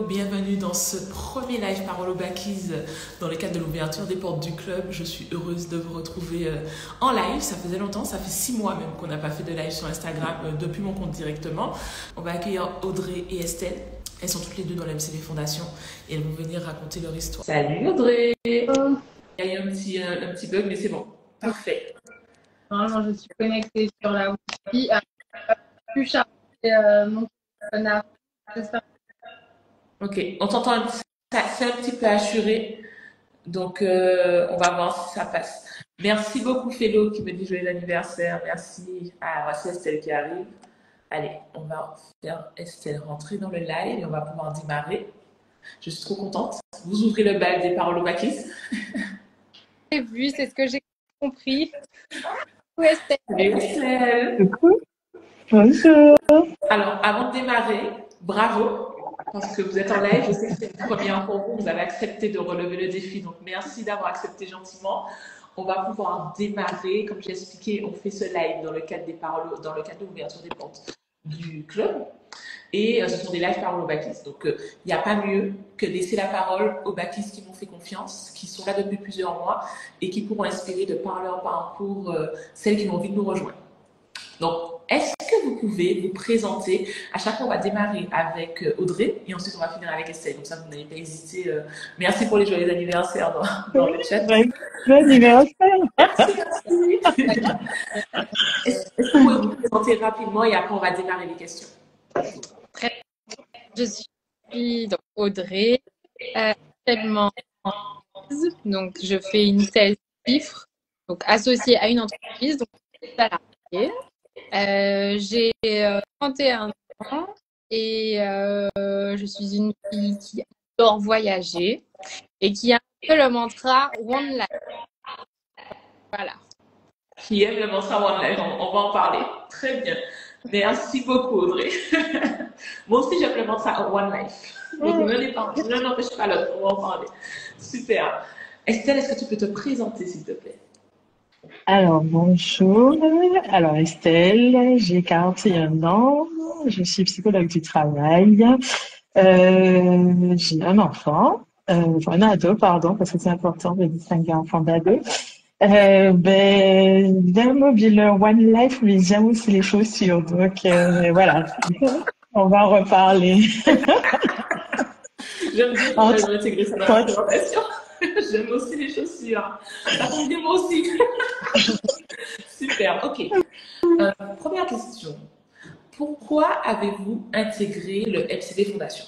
bienvenue dans ce premier live Parole aux Backies dans le cadre de l'ouverture des portes du club. Je suis heureuse de vous retrouver en live. Ça faisait longtemps, ça fait 6 mois même qu'on n'a pas fait de live sur Instagram depuis mon compte directement. On va accueillir Audrey et Estelle. Elles sont toutes les deux dans la MCV Fondation et elles vont venir raconter leur histoire. Salut Audrey. Il y a eu un petit bug, mais c'est bon. Parfait. Normalement, je suis connectée sur la Wi-Fi. Plus chargé mon téléphone. Ok, on t'entend c'est un petit peu assuré, donc on va voir si ça passe. Merci beaucoup Félo qui me dit joyeux anniversaire, merci. Ah, voici Estelle qui arrive. Allez, on va faire Estelle rentrer dans le live et on va pouvoir démarrer. Je suis trop contente. Vous ouvrez le bal des paroles aux Backies. J'ai vu, c'est ce que j'ai compris. Où Estelle? Salut Estelle. Coucou. Bonjour. Alors, avant de démarrer, bravo. Parce que vous êtes en live, je sais que c'est une première pour vous, vous avez accepté de relever le défi, donc merci d'avoir accepté gentiment. On va pouvoir démarrer, comme j'ai expliqué, on fait ce live dans le cadre des paroles, dans le cadre de l'ouverture des portes du club. Et ce sont des lives paroles aux Backies. Donc il n'y a pas mieux que de laisser la parole aux Backies qui m'ont fait confiance, qui sont là depuis plusieurs mois et qui pourront inspirer de par leur parcours celles qui ont envie de nous rejoindre. Donc, est-ce que vous pouvez vous présenter? À chaque fois, on va démarrer avec Audrey et ensuite on va finir avec Estelle. Donc ça, vous n'allez pas hésiter. Merci pour les joyeux anniversaires dans le chat. Joyeux anniversaire. Merci. Est-ce que vous pouvez vous présenter rapidement et après on va démarrer les questions? Je suis donc Audrey, actuellement donc je fais une sales chiffre, donc associée à une entreprise, donc salariée. J'ai 31 ans et je suis une fille qui adore voyager et qui a un peu le mantra One Life. Voilà. Qui aime le mantra One Life, on va en parler. Très bien. Merci beaucoup Audrey. Moi aussi j'aime le mantra One Life. Donc l'un n'empêche pas l'autre, on va en parler. Super. Estelle, est-ce que tu peux te présenter s'il te plaît? Alors, bonjour. Alors, Estelle, j'ai 41 ans. Je suis psychologue du travail. J'ai un enfant, un ado, pardon, parce que c'est important de distinguer enfant d'ado. Bien mobile, One Life, mais j'aime aussi les chaussures. Donc, voilà. On va en reparler. J'aime bien quand je vais intégrer ça dans la présentation. J'aime aussi les chaussures. Ça tombe bien moi aussi. Super, ok. Première question. Pourquoi avez-vous intégré le MCV Fondation?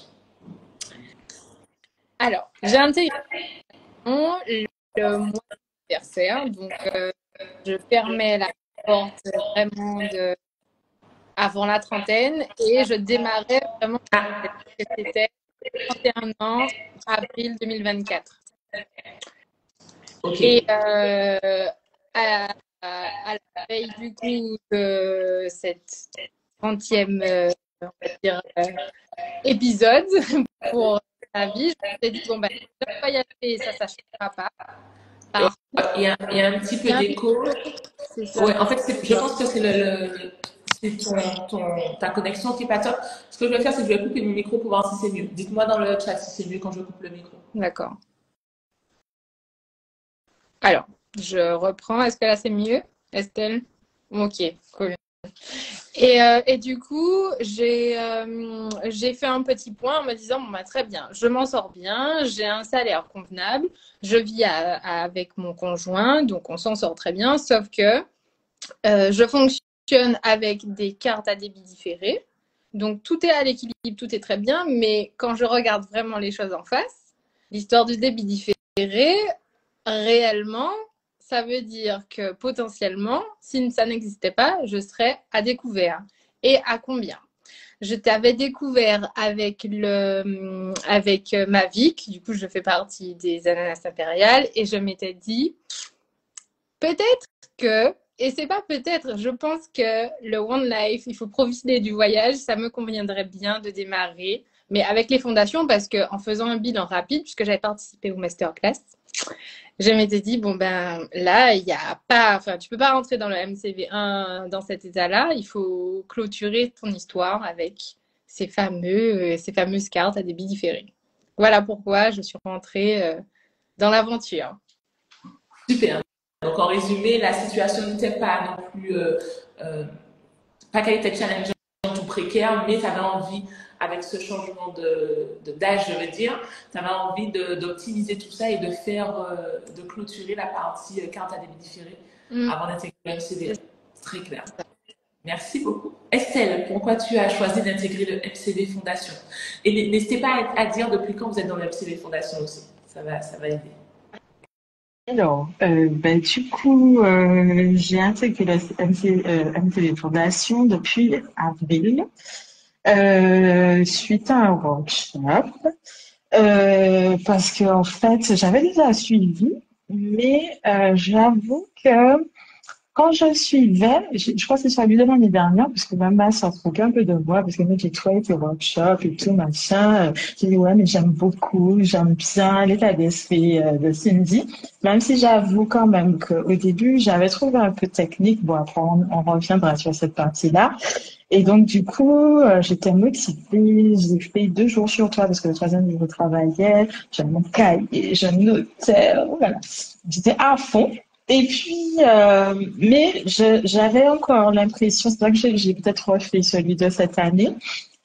Alors, j'ai intégré le mois d'anniversaire, donc je fermais la porte vraiment avant la trentaine et je démarrais vraiment, c'était 31 ans, avril 2024. Okay. Et à la veille du coup de cette 30e on va dire, épisode pour ma vie, je me suis dit bon ben je vais pas y aller, ça changera pas. Il y a un petit peu d'écho. Ouais, en fait, je pense que c'est ta connexion qui n'est pas top. Ce que je vais faire, c'est que je vais couper mon micro pour voir si c'est mieux. Dites-moi dans le chat si c'est mieux quand je coupe le micro. D'accord. Alors, je reprends. Est-ce que là, c'est mieux, Estelle? Ok, cool. Et du coup, j'ai fait un petit point en me disant, bon, bah, très bien, je m'en sors bien, j'ai un salaire convenable, je vis avec mon conjoint, donc on s'en sort très bien, sauf que je fonctionne avec des cartes à débit différé. Donc, tout est à l'équilibre, tout est très bien, mais quand je regarde vraiment les choses en face, l'histoire du débit différé, réellement, ça veut dire que potentiellement, si ça n'existait pas, je serais à découvert. Et à combien? Je t'avais découvert avec Mavic, du coup, je fais partie des Ananas Impériales, et je m'étais dit, peut-être que, et c'est pas peut-être, je pense que le One Life, il faut profiter du voyage, ça me conviendrait bien de démarrer, mais avec les fondations, parce qu'en faisant un bilan rapide, puisque j'avais participé au masterclass, je m'étais dit, bon ben là, il n'y a pas, enfin, tu peux pas rentrer dans le MCV1 dans cet état-là, il faut clôturer ton histoire avec ces fameuses cartes à débit différé. Voilà pourquoi je suis rentrée dans l'aventure. Super. Donc, en résumé, la situation n'était pas non plus, pas qu'elle était challengeante ou précaire, mais tu avais envie, avec ce changement d'âge, je veux dire, tu avais envie d'optimiser tout ça et de faire, de clôturer la partie carte à débit différé avant d'intégrer le MCV. C'est très clair. Merci beaucoup. Estelle, pourquoi tu as choisi d'intégrer le MCV Fondation? Et n'hésitez pas à dire depuis quand vous êtes dans le MCV Fondation aussi. Ça va aider. Alors, ben, du coup, j'ai intégré la MTV Fondation depuis avril, suite à un workshop, parce que en fait, j'avais déjà suivi, mais j'avoue que quand je suivais, je crois que c'est sur la de l'année dernière, parce que ma mère s'en moquait un peu de moi, parce que moi, j'ai trouvé le workshop et tout, machin. J'ai dit, ouais, mais j'aime beaucoup, j'aime bien l'état d'esprit de Cindy, même si j'avoue quand même qu'au début, j'avais trouvé un peu technique. Bon, après, on reviendra sur cette partie-là. Et donc, du coup, j'étais motivée. J'ai fait 2 jours sur 3 parce que le troisième jour, je travaillais. J'avais mon cahier, je notais, voilà. J'étais à fond. Et puis, mais j'avais encore l'impression, c'est vrai que j'ai peut-être refait celui de cette année,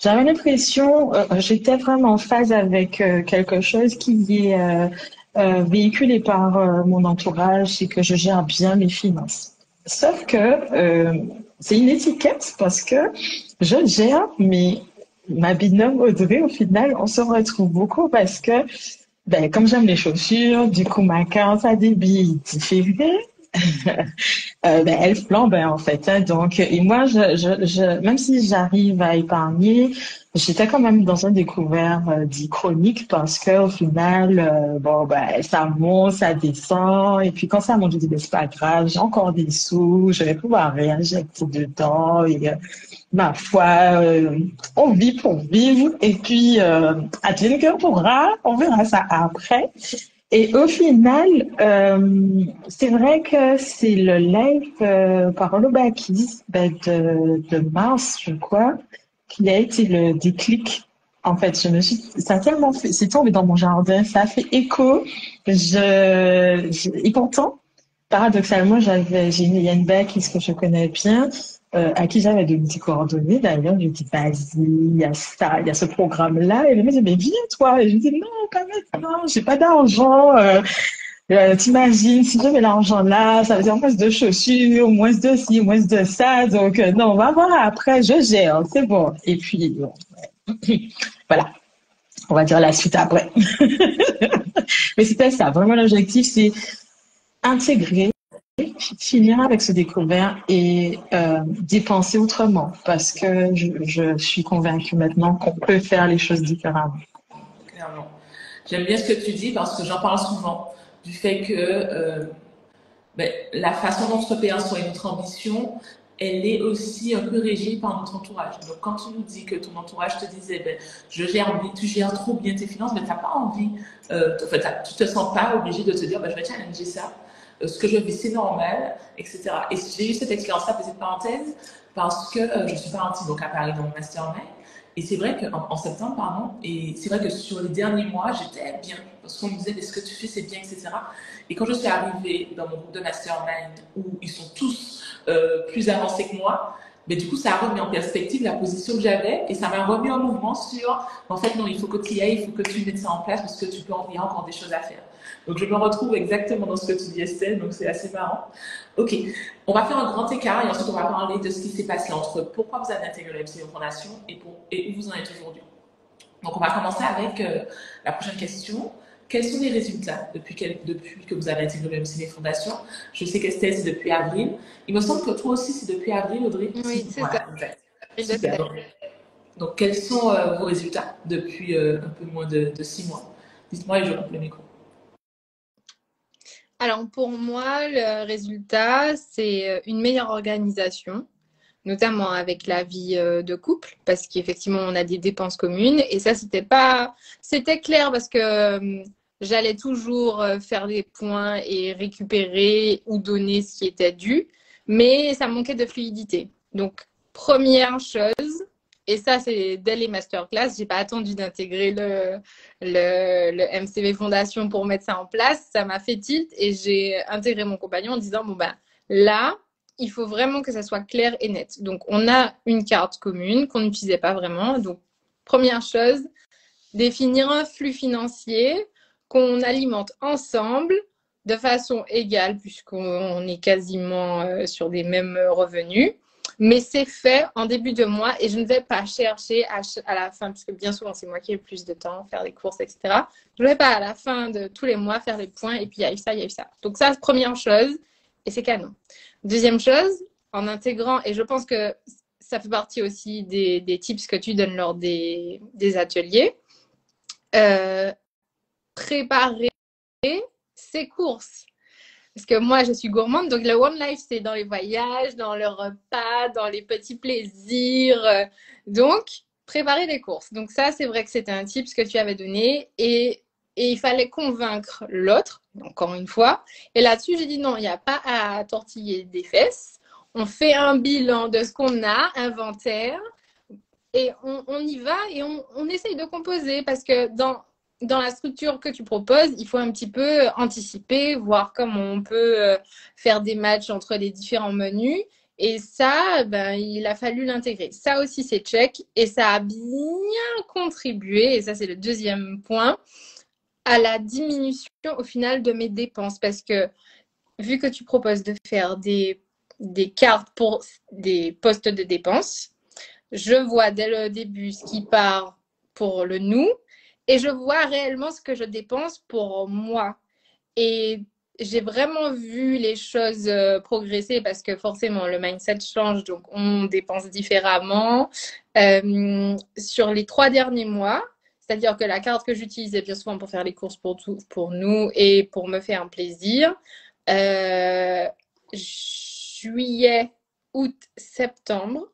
j'avais l'impression, j'étais vraiment en phase avec quelque chose qui est véhiculé par mon entourage, c'est que je gère bien mes finances. Sauf que c'est une étiquette parce que je gère, mais ma binôme Audrey, au final, on se retrouve beaucoup parce que ben, comme j'aime les chaussures, du coup, ma carte a débit différé. Ben, elle flambe en fait. Hein. Donc, et moi, même si j'arrive à épargner, j'étais quand même dans un découvert dit chronique parce que au final, bon, ben, ça monte, ça descend, et puis quand ça monte, je dis, ben, c'est pas grave, j'ai encore des sous, je vais pouvoir réinjecter dedans. Et, ma foi, on vit pour vivre, et puis advienne que pourra, on verra ça après. Et au final, c'est vrai que c'est le live par Olobakis de mars, je crois, qui a été le déclic. En fait, ça a tellement fait, c'est tombé dans mon jardin, ça a fait écho. Et pourtant, paradoxalement, il y a une Bakis que je connais bien, à qui j'avais donné des coordonnées. D'ailleurs, je lui ai dit, vas-y, il y a ça, il y a ce programme-là. Et elle me dit, mais viens, toi. Et je lui ai dit, non, pas maintenant, j'ai pas d'argent. T'imagines, si je mets l'argent là, ça veut dire moins de chaussures, moins de ci, moins de ça. Donc, non, on va voir après, je gère, c'est bon. Et puis, bon, voilà, on va dire la suite après. Mais c'était ça, vraiment l'objectif, c'est intégrer, finir avec ce découvert et dépenser autrement. Parce que je suis convaincue maintenant qu'on peut faire les choses différemment. Clairement. J'aime bien ce que tu dis parce que j'en parle souvent du fait que ben, la façon dont se paye un soin et notre ambition, elle est aussi un peu régie par notre entourage. Donc, quand tu nous dis que ton entourage te disait, ben, tu gères trop bien tes finances, mais tu n'as pas envie, en fait, tu te sens pas obligé de te dire, ben, je vais challenger ça. Ce que je vis, c'est normal, etc. Et j'ai eu cette expérience-là, petite parenthèse, parce que je suis partie donc à Paris dans mon mastermind. Et c'est vrai qu'en septembre, pardon, et c'est vrai que sur les derniers mois, j'étais bien. Parce qu'on me disait, mais ce que tu fais, c'est bien, etc. Et quand je suis arrivée dans mon groupe de mastermind, où ils sont tous plus avancés que moi, mais du coup, ça a remis en perspective la position que j'avais et ça m'a remis en mouvement sur, en fait, non, il faut que tu y ailles, il faut que tu mettes ça en place parce que il y a encore des choses à faire. Donc, je me retrouve exactement dans ce que tu dis, Estelle, donc c'est assez marrant. Ok, on va faire un grand écart et ensuite on va parler de ce qui s'est passé entre pourquoi vous avez intégré la MCV Fondation et où vous en êtes aujourd'hui. Donc, on va commencer avec la prochaine question. Quels sont les résultats depuis que vous avez intégré le MCV Fondation? Je sais qu'Estelle, c'est depuis avril. Il me semble que toi aussi, c'est depuis avril, Audrey. Oui, c'est voilà, ça. Super. Donc, quels sont vos résultats depuis un peu moins de 6 mois? Dites-moi et je coupe le micro. Alors, pour moi, le résultat, c'est une meilleure organisation, notamment avec la vie de couple, parce qu'effectivement, on a des dépenses communes. Et ça, c'était clair parce que j'allais toujours faire des points et récupérer ou donner ce qui était dû, mais ça manquait de fluidité. Donc, première chose, Et ça, c'est dès les masterclass. J'ai pas attendu d'intégrer le MCV Fondation pour mettre ça en place. Ça m'a fait tilt et j'ai intégré mon compagnon en disant, bon, ben, là, il faut vraiment que ça soit clair et net. Donc, on a une carte commune qu'on n'utilisait pas vraiment. Donc, première chose, définir un flux financier qu'on alimente ensemble de façon égale, puisqu'on est quasiment sur des mêmes revenus. Mais c'est fait en début de mois et je ne vais pas chercher à la fin, parce que bien souvent, c'est moi qui ai le plus de temps, faire les courses, etc. Je ne vais pas à la fin de tous les mois faire les points et puis il y a eu ça, il y a eu ça. Donc ça, première chose, et c'est canon. Deuxième chose, en intégrant, et je pense que ça fait partie aussi des tips que tu donnes lors des ateliers, préparer ses courses. Parce que moi, je suis gourmande, donc le One Life, c'est dans les voyages, dans le repas, dans les petits plaisirs. Donc, préparer les courses. Donc ça, c'est vrai que c'était un tip que tu avais donné et il fallait convaincre l'autre, encore une fois. Et là-dessus, j'ai dit non, il n'y a pas à tortiller des fesses. On fait un bilan de ce qu'on a, inventaire, et on y va et on essaye de composer parce que dans la structure que tu proposes, il faut un petit peu anticiper, voir comment on peut faire des matchs entre les différents menus. Et ça, ben, il a fallu l'intégrer. Ça aussi, c'est check. Et ça a bien contribué, et ça, c'est le deuxième point, à la diminution au final de mes dépenses. Parce que vu que tu proposes de faire des cartes pour des postes de dépenses, je vois dès le début ce qui part pour le nous et je vois réellement ce que je dépense pour moi. Et j'ai vraiment vu les choses progresser parce que forcément, le mindset change, donc on dépense différemment. Sur les 3 derniers mois, c'est-à-dire que la carte que j'utilisais bien souvent pour faire les courses pour nous et pour me faire un plaisir, juillet, août, septembre,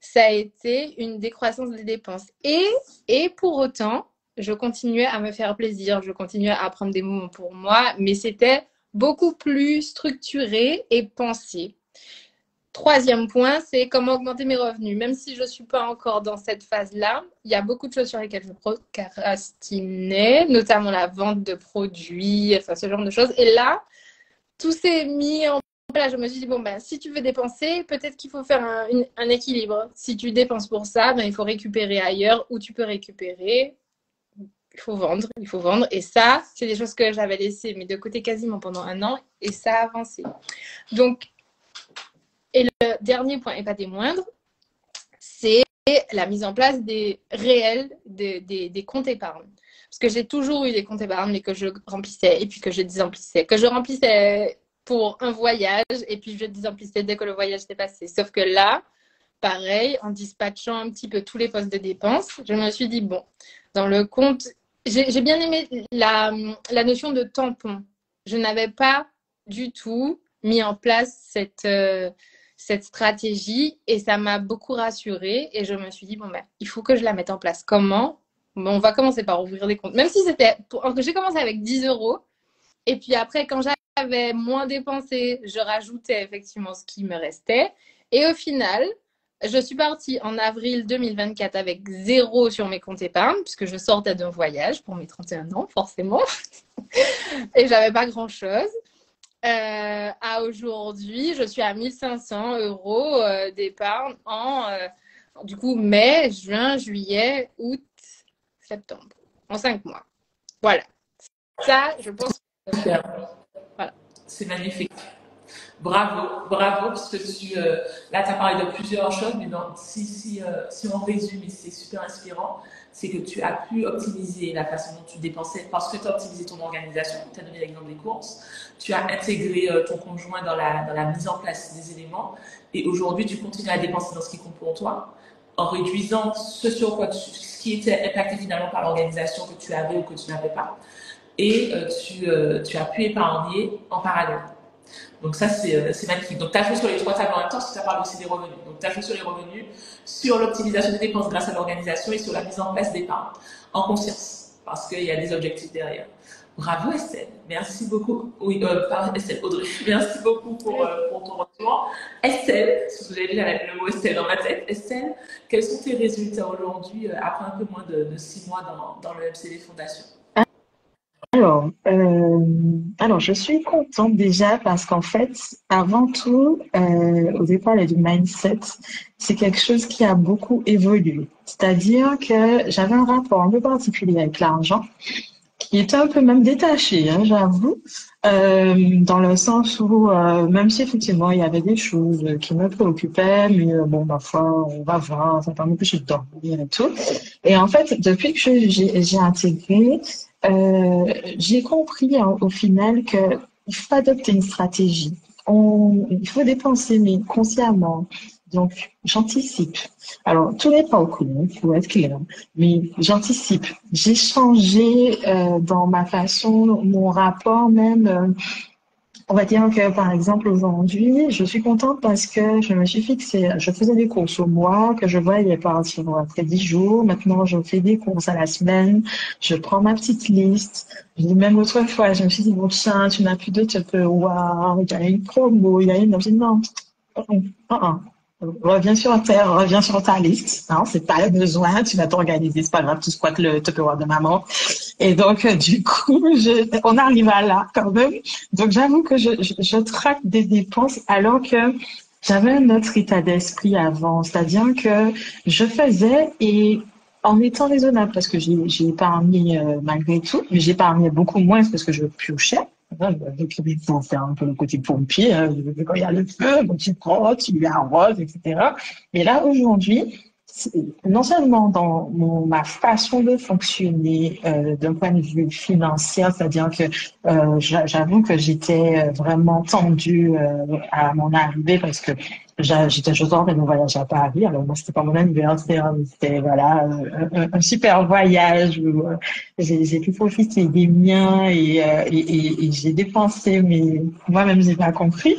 ça a été une décroissance des dépenses. Et pour autant, je continuais à me faire plaisir, je continuais à prendre des moments pour moi, mais c'était beaucoup plus structuré et pensé. Troisième point, c'est comment augmenter mes revenus. Même si je ne suis pas encore dans cette phase-là, il y a beaucoup de choses sur lesquelles je procrastinais, notamment la vente de produits, enfin ce genre de choses. Et là, tout s'est mis en place. Je me suis dit, bon, ben, si tu veux dépenser, peut-être qu'il faut faire un équilibre. Si tu dépenses pour ça, ben, il faut récupérer ailleurs où tu peux récupérer. Il faut vendre, il faut vendre. Et ça, c'est des choses que j'avais laissées mais de côté quasiment pendant 1 an et ça a avancé. Donc, et le dernier point, et pas des moindres, c'est la mise en place des comptes épargne. Parce que j'ai toujours eu des comptes épargne, mais que je remplissais et puis que je désemplissais. Que je remplissais pour un voyage et puis je désemplissais dès que le voyage s'est passé. Sauf que là, pareil, en dispatchant un petit peu tous les postes de dépenses, je me suis dit, bon, dans le compte, j'ai bien aimé la notion de tampon. Je n'avais pas du tout mis en place cette stratégie et ça m'a beaucoup rassurée et je me suis dit, bon, ben, il faut que je la mette en place. Comment? Bon, on va commencer par ouvrir des comptes. Même si j'ai commencé avec 10 € et puis après, quand j'avais moins dépensé, je rajoutais effectivement ce qui me restait. Et au final, je suis partie en avril 2024 avec 0 sur mes comptes épargne puisque je sortais d'un voyage pour mes 31 ans, forcément. Et j'avais pas grand-chose. À aujourd'hui, je suis à 1 500 € d'épargne du coup, mai, juin, juillet, août, septembre. En 5 mois. Voilà. Ça, je pense que... Super. Voilà. C'est magnifique. Bravo, bravo, parce que là, tu as parlé de plusieurs choses, mais si on résume, et c'est super inspirant, c'est que tu as pu optimiser la façon dont tu dépensais parce que tu as optimisé ton organisation. Tu as donné l'exemple des courses. Tu as intégré ton conjoint dans la mise en place des éléments. Et aujourd'hui, tu continues à dépenser dans ce qui compte pour toi en réduisant ce qui était impacté finalement par l'organisation que tu avais ou que tu n'avais pas. Et tu as pu épargner en parallèle. Donc ça, c'est magnifique. Donc, tu as joué sur les 3 tables en même temps, parce que ça parle aussi des revenus. Donc, tu as joué sur les revenus, sur l'optimisation des dépenses grâce à l'organisation et sur la mise en place d'épargne en conscience, parce qu'il y a des objectifs derrière. Bravo Estelle, merci beaucoup. Oui, pas Estelle, Audrey, merci beaucoup pour ton retour. Estelle, parce que j'avais déjà le mot Estelle dans ma tête. Estelle, quels sont tes résultats aujourd'hui après un peu moins de 6 mois dans le MCD Fondation? Alors, je suis contente déjà parce qu'en fait, avant tout, au départ, du mindset, c'est quelque chose qui a beaucoup évolué. C'est-à-dire que j'avais un rapport un peu particulier avec l'argent qui était un peu même détaché, hein, j'avoue, dans le sens où, même si effectivement il y avait des choses qui me préoccupaient, mais bon, ma foi, on va voir, ça va pas m'empêcher de dormir et tout. Et en fait, depuis que j'ai intégré, j'ai compris au final que il faut adopter une stratégie. Il faut dépenser, mais consciemment. Donc, j'anticipe. Alors, tout n'est pas au courant, il faut être clair, mais j'anticipe. J'ai changé dans ma façon, mon rapport même. On va dire que, par exemple, aujourd'hui, je suis contente parce que je me suis fixée, je faisais des courses au mois, que je voyais partir après 10 jours. Maintenant, je fais des courses à la semaine. Je prends ma petite liste. Même l'autre fois, je me suis dit, bon, tiens, tu n'as plus de Tupperware, il y a une promo, il y a une, je dis, non, reviens sur terre, reviens sur ta liste. Non, c'est pas le besoin, tu vas t'organiser, c'est pas grave, tu squattes le Tupperware de maman. Et donc, du coup, on arrive à là quand même. Donc, j'avoue que je traque des dépenses alors que j'avais un autre état d'esprit avant. C'est-à-dire que je faisais et en étant raisonnable, parce que j'ai épargné malgré tout, mais j'épargnais beaucoup moins parce que je piochais. Donc, il faut faire un peu le côté pompier. Hein. Quand il y a le feu, bon, tu prends, tu lui arroses, etc. Mais là, aujourd'hui, non seulement dans ma façon de fonctionner d'un point de vue financier, c'est-à-dire que j'avoue que j'étais vraiment tendue à mon arrivée parce que j'étais juste en train de voyager à Paris. Alors moi, c'était pas mon anniversaire, mais c'était voilà un super voyage où j'ai pu profiter des miens et j'ai dépensé, mais moi-même j'ai pas compris.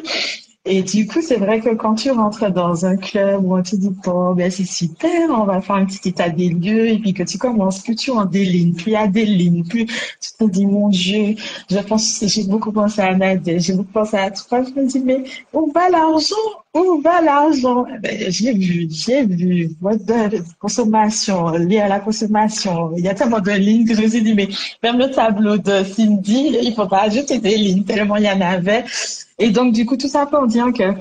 Et du coup, c'est vrai que quand tu rentres dans un club où on te dit, bon, ben, c'est super, on va faire un petit état des lieux, et puis que tu commences, plus tu en délignes, plus il y a des lignes, plus tu te dis, mon Dieu, j'ai beaucoup pensé à Nadia, j'ai beaucoup pensé à toi, je me dis, mais où va l'argent? Où va l'argent? Eh ben, j'ai vu, mode de consommation, lié à la consommation. Il y a tellement de lignes que je me suis dit, mais même le tableau de Cindy, il faut pas ajouter des lignes, tellement il y en avait. Et donc, du coup, tout ça pour dire que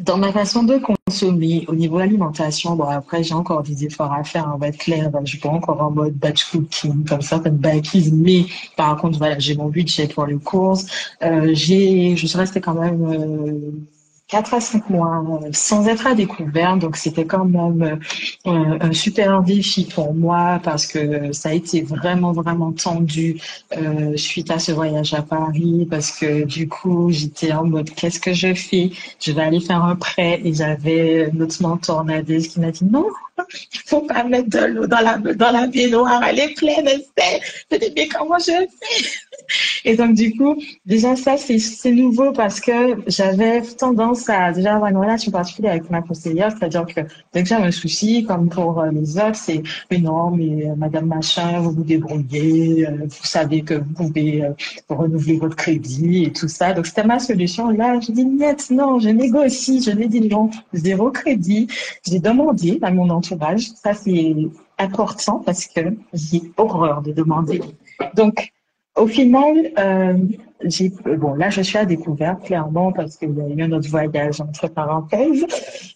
dans ma façon de consommer au niveau alimentation, bon, après, j'ai encore des efforts à faire, on va être clair, je suis pas encore en mode batch cooking, comme certaines banquises, mais par contre, voilà, j'ai mon budget pour les courses. Je suis restée quand même 4 à 5 mois sans être à découvert, donc c'était quand même un super défi pour moi parce que ça a été vraiment, vraiment tendu suite à ce voyage à Paris parce que du coup, j'étais en mode qu'est-ce que je fais? Je vais aller faire un prêt et j'avais notre mentor Nadège qui m'a dit non, il faut pas mettre de l'eau dans la baignoire, elle est pleine, Estelle. Je dis mais comment je fais? Et donc, du coup, déjà, ça, c'est nouveau parce que j'avais tendance à déjà avoir une relation particulière avec ma conseillère, c'est-à-dire que dès que j'ai un souci, comme pour les autres, c'est, mais non, mais Madame Machin, vous vous débrouillez, vous savez que vous pouvez renouveler votre crédit et tout ça. Donc, c'était ma solution. Là, je dis, niet, non, je négocie, je lui dis non, zéro crédit. J'ai demandé à mon entourage. Ça, c'est important parce que j'ai horreur de demander. Donc, au final, bon, là, je suis à découvert, clairement, parce qu'il y a eu un autre voyage, entre parenthèses.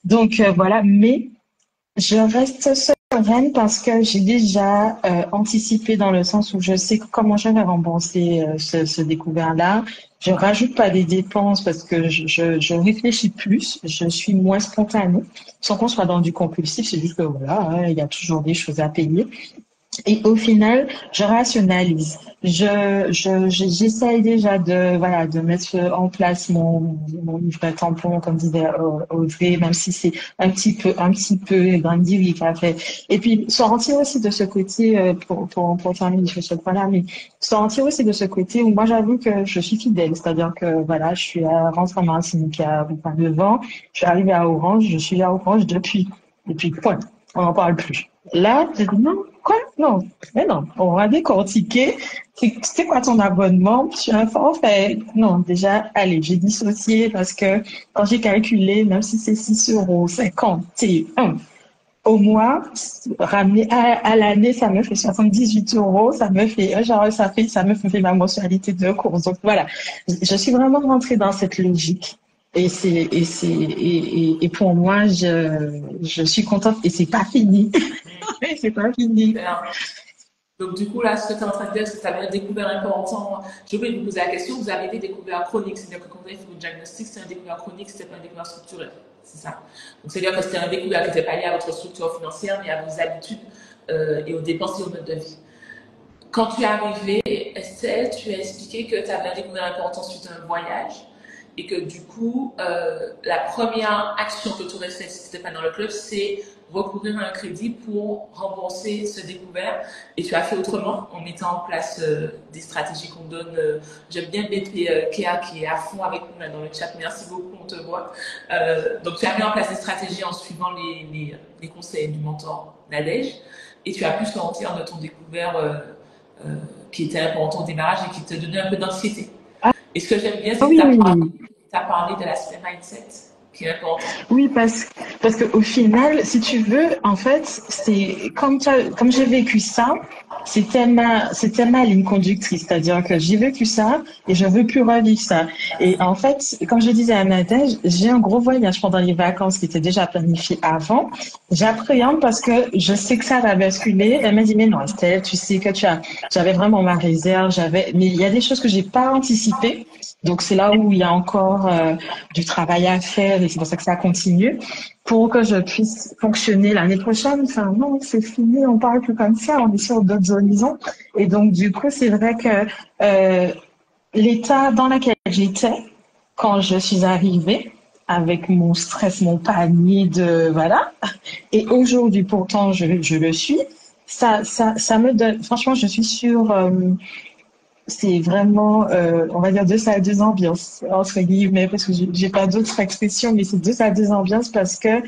Donc, voilà, mais je reste sereine parce que j'ai déjà anticipé dans le sens où je sais comment je vais rembourser ce découvert-là. Je rajoute pas des dépenses parce que je réfléchis plus, je suis moins spontanée, sans qu'on soit dans du compulsif, c'est juste que voilà, hein, il y a toujours des choses à payer. Et au final, je rationalise. J'essaye déjà de mettre en place mon livret tampon, comme disait Audrey, même si c'est un petit peu grandiloquent qu'a fait. Et puis, sortir aussi de ce côté, pour terminer sur ce point-là, mais sortir aussi de ce côté où moi, j'avoue que je suis fidèle. C'est-à-dire que, voilà, je suis rentrée en Martinique il y a 9 ans. Je suis arrivée à Orange. Je suis à Orange depuis point. On n'en parle plus. Là, j'ai dit non, quoi? Non, mais non, on va décortiquer. C'est quoi ton abonnement sur un forfait? Non, déjà, allez, j'ai dissocié parce que quand j'ai calculé, même si c'est 6,51 € au mois, ramené à l'année, ça me fait 78 €. Ça me fait, genre, ça me fait ma mensualité de course. Donc voilà, je suis vraiment rentrée dans cette logique. Et pour moi, je suis contente et c'est pas fini. Et c'est pas fini. Super. Donc, du coup, là, ce que tu es en train de dire, c'est que tu as bien découvert important. J'ai oublié de vous poser la question. Vous avez des découvertes chroniques. C'est-à-dire que quand vous avez fait votre diagnostic, c'est un découvert chronique, c'était pas un découvert structurel. C'est ça. Donc, c'est-à-dire que c'était un découvert qui n'était pas lié à votre structure financière, mais à vos habitudes et aux dépenses et au mode de vie. Quand tu es arrivée, Estelle, tu as expliqué que tu avais un découvert important suite à un voyage et que du coup, la première action que tu aurais faite si tu n'étais pas dans le club, c'est recourir à un crédit pour rembourser ce découvert. Et tu as fait autrement en mettant en place des stratégies qu'on donne. J'aime bien BP Kéa qui est à fond avec nous là dans le chat. Merci beaucoup, on te voit. Donc tu as mis en place des stratégies en suivant les conseils du mentor Nadège et tu as pu sortir de ton découvert qui était important au démarrage et qui te donnait un peu d'anxiété. Ah Et ce que j'aime bien, c'est que oui, oui, tu as parlé de l'aspect mindset qui est important. oui, parce que au final, si tu veux, en fait, c'est comme j'ai vécu ça, c'était ma ligne conductrice, c'est-à-dire que j'ai vécu ça et je veux plus revivre ça. Et en fait, comme je disais à Nadège, j'ai un gros voyage pendant les vacances qui était déjà planifié avant. J'appréhende parce que je sais que ça va basculer. Elle m'a dit, mais non, Estelle, tu sais que j'avais vraiment ma réserve, mais il y a des choses que j'ai pas anticipées. Donc c'est là où il y a encore du travail à faire et c'est pour ça que ça continue pour que je puisse fonctionner l'année prochaine. Enfin non, c'est fini, on parle plus comme ça, on est sur d'autres horizons. Et donc du coup, c'est vrai que l'état dans lequel j'étais quand je suis arrivée avec mon stress, mon panier de voilà, et aujourd'hui pourtant je le suis. Ça me donne. Franchement, je suis sur c'est vraiment, on va dire deux salles, deux ambiances, entre guillemets, parce que j'ai pas d'autres expressions, mais c'est deux salles, deux ambiances parce que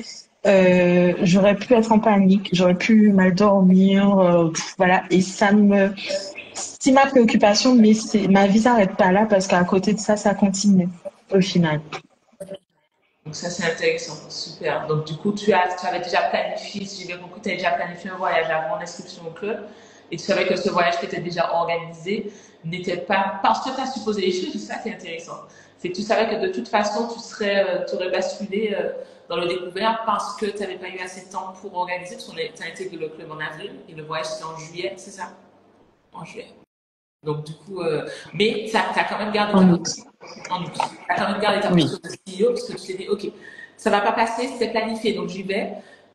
j'aurais pu être en panique, j'aurais pu mal dormir, voilà, et c'est ma préoccupation, mais ma vie s'arrête pas là parce qu'à côté de ça, ça continue au final. Donc ça, c'est intéressant. Super. Donc du coup, tu avais déjà planifié, si j'ai bien compris, tu avais déjà planifié un voyage avant l'inscription au club. Et tu savais que ce voyage qui était déjà organisé n'était pas parce que tu as supposé les choses, c'est ça qui est intéressant. C'est que tu savais que de toute façon, tu aurais basculé dans le découvert parce que tu n'avais pas eu assez de temps pour organiser, parce qu'on a intégré le club en avril et le voyage c'était en juillet, c'est ça? En juillet. Donc, du coup, mais tu as quand même gardé ta En août. posture. En août. Tu as quand même gardé ta Oui. posture de CEO parce que tu t'es dit, OK, ça va pas passer, c'était planifié, donc j'y vais,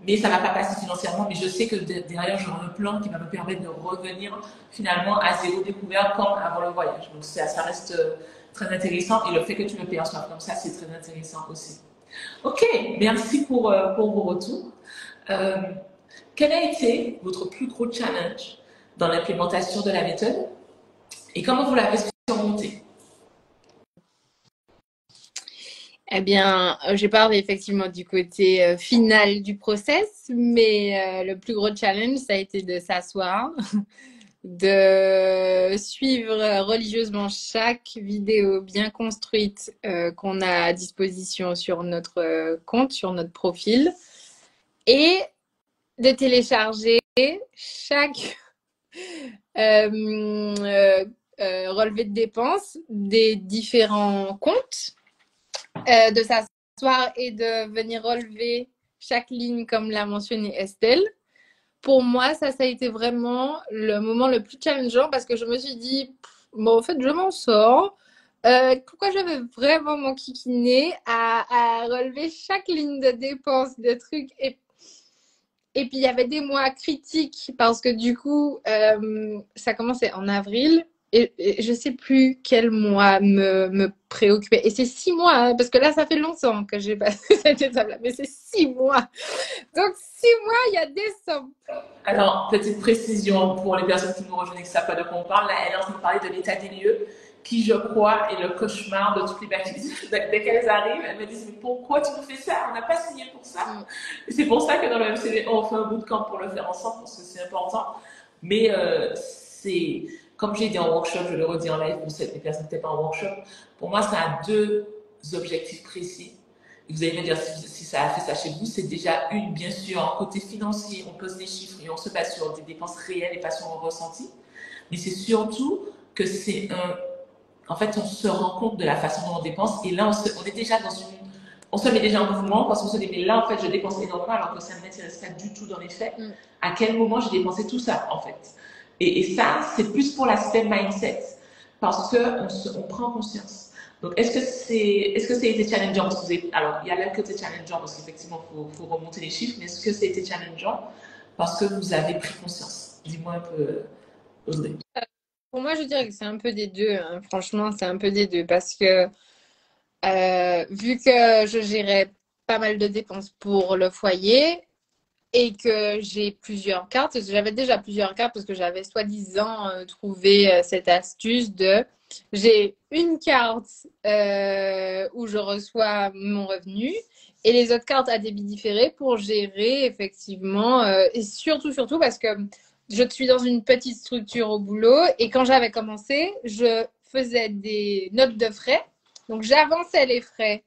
mais ça va pas passer financièrement. Mais je sais que derrière, j'aurai un plan qui va me permettre de revenir finalement à zéro découvert comme avant le voyage. Donc, ça reste très intéressant et le fait que tu le perçoives comme ça, c'est très intéressant aussi. OK, merci pour vos retours. Euh, quel a été votre plus gros challenge dans l'implémentation de la méthode? Et comment vous l'avez surmonté? Eh bien, je parle effectivement du côté final du process, mais le plus gros challenge, ça a été de s'asseoir, de suivre religieusement chaque vidéo bien construite qu'on a à disposition sur notre compte, sur notre profil, et de télécharger chaque relevé de dépenses des différents comptes, de s'asseoir et de venir relever chaque ligne comme l'a mentionné Estelle. Pour moi, ça a été vraiment le moment le plus challengeant parce que je me suis dit, bon, en fait, je m'en sors. Pourquoi je vais vraiment m'enquiquiner à relever chaque ligne de dépenses, de trucs et puis, il y avait des mois critiques parce que du coup, ça commençait en avril et je ne sais plus quel mois me préoccupait. Et c'est 6 mois, hein, parce que là, ça fait longtemps que j'ai passé cette étape-là, mais c'est 6 mois. Donc, 6 mois, il y a décembre. Alors, petite précision pour les personnes qui nous rejoignent et qui ne savent pas de quoi on parle, là, elle est en train de parler de l'état des lieux qui, je crois, est le cauchemar de toutes les personnes. Dès qu'elles arrivent, elles me disent, mais pourquoi tu nous fais ça? On n'a pas signé pour ça. Et c'est pour ça que dans le MCV, on fait un bootcamp pour le faire ensemble parce que c'est important. Mais c'est, comme j'ai dit en workshop, je le redis en live pour les personnes qui n'étaient pas en workshop, pour moi, ça a deux objectifs précis. Vous allez me dire si ça a fait ça chez vous. C'est déjà une, bien sûr, côté financier, on pose des chiffres et on se base sur des dépenses réelles et pas sur un ressenti. Mais c'est surtout que c'est un, en fait, on se rend compte de la façon dont on dépense et là, on est déjà dans une, on se met déjà en mouvement parce qu'on se dit, mais là, en fait, je dépense énormément alors que ça ne m'intéresse pas du tout dans les faits. À quel moment j'ai dépensé tout ça, en fait? Et ça, c'est plus pour l'aspect mindset parce qu'on on prend conscience. Donc, est-ce que ça a été challengeant parce que vous avez, alors, il y a le côté challengeant parce qu'effectivement, faut remonter les chiffres, mais est-ce que ça a été challengeant parce que vous avez pris conscience? Dis-moi un peu, Audrey. Pour moi, je dirais que c'est un peu des deux, hein. Franchement, c'est un peu des deux parce que vu que je gérais pas mal de dépenses pour le foyer et que j'ai plusieurs cartes, parce que j'avais déjà plusieurs cartes parce que j'avais soi-disant trouvé cette astuce de j'ai une carte où je reçois mon revenu et les autres cartes à débit différé pour gérer effectivement et surtout parce que je suis dans une petite structure au boulot et quand j'avais commencé, je faisais des notes de frais. Donc, j'avançais les frais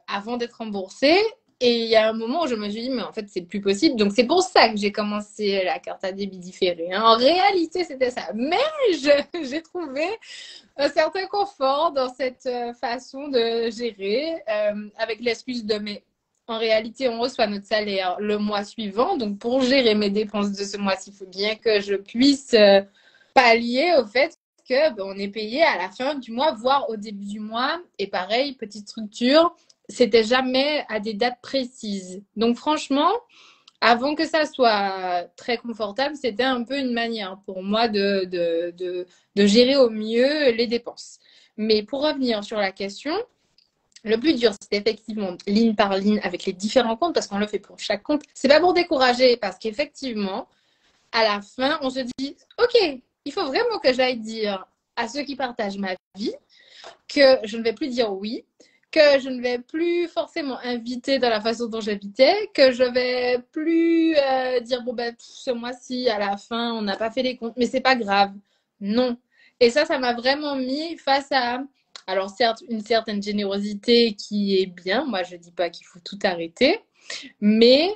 avant d'être remboursée. Et il y a un moment où je me suis dit, mais en fait, c'est plus possible. Donc, c'est pour ça que j'ai commencé la carte à débit différé. En réalité, c'était ça. Mais j'ai trouvé un certain confort dans cette façon de gérer avec l'excuse de, mais en réalité, on reçoit notre salaire le mois suivant. Donc, pour gérer mes dépenses de ce mois-ci, il faut bien que je puisse pallier au fait que on est payé à la fin du mois, voire au début du mois. Et pareil, petite structure, c'était jamais à des dates précises. Donc franchement, avant que ça soit très confortable, c'était un peu une manière pour moi de gérer au mieux les dépenses. Mais pour revenir sur la question, le plus dur, c'est effectivement ligne par ligne avec les différents comptes, parce qu'on le fait pour chaque compte. C'est pas pour décourager, parce qu'effectivement, à la fin, on se dit, OK, il faut vraiment que j'aille dire à ceux qui partagent ma vie que je ne vais plus dire oui, que je ne vais plus forcément inviter dans la façon dont j'invitais, que je vais plus dire bon ben ce mois-ci à la fin on n'a pas fait les comptes, mais c'est pas grave. Non. Et ça m'a vraiment mis face à, alors certes une certaine générosité qui est bien. Moi je dis pas qu'il faut tout arrêter, mais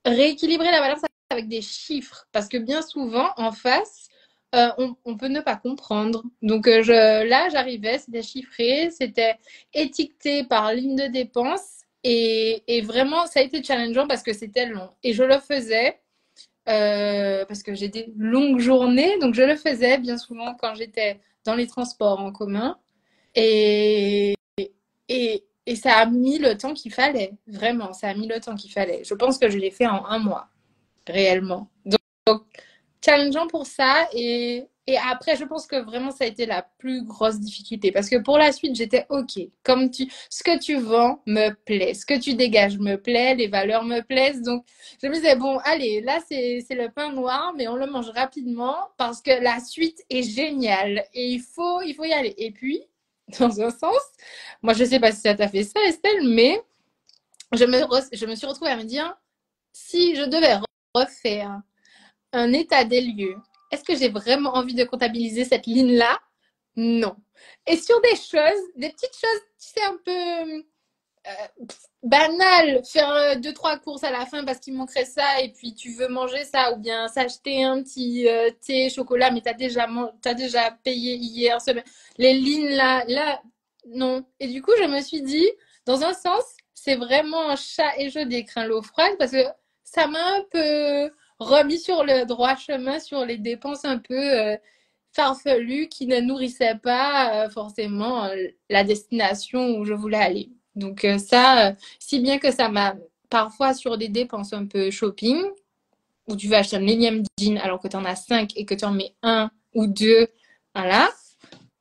rééquilibrer la balance avec des chiffres, parce que bien souvent en face on peut ne pas comprendre. Donc là, j'arrivais, c'était chiffré, c'était étiqueté par ligne de dépense et vraiment, ça a été challengeant parce que c'était long. Et je le faisais parce que j'ai des longues journées, donc je le faisais bien souvent quand j'étais dans les transports en commun et, et ça a mis le temps qu'il fallait, vraiment, ça a mis le temps qu'il fallait. Je pense que je l'ai fait en un mois, réellement. Donc challengeant pour ça et après je pense que vraiment ça a été la plus grosse difficulté parce que pour la suite j'étais ok comme tu ce que tu vends me plaît, ce que tu dégages me plaît, les valeurs me plaisent, donc je me disais bon allez là c'est le pain noir mais on le mange rapidement parce que la suite est géniale et il faut y aller. Et puis dans un sens, moi je sais pas si ça t'a fait ça Estelle, mais je me suis retrouvée à me dire si je devais refaire un état des lieux. Est-ce que j'ai vraiment envie de comptabiliser cette ligne-là? Non. Et sur des choses, des petites choses, tu sais, un peu banales, faire deux, trois courses à la fin parce qu'il manquerait ça et puis tu veux manger ça ou bien s'acheter un petit thé, chocolat, mais t'as déjà payé hier. Les lignes là, non. Et du coup, je me suis dit, dans un sens, c'est vraiment un chat et jeu des crains l'eau froide parce que ça m'a un peu remis sur le droit chemin sur les dépenses un peu farfelues qui ne nourrissaient pas forcément la destination où je voulais aller. Donc si bien que ça m'a parfois sur des dépenses un peu shopping, où tu vas acheter un énième jean alors que tu en as 5 et que tu en mets un ou deux, voilà,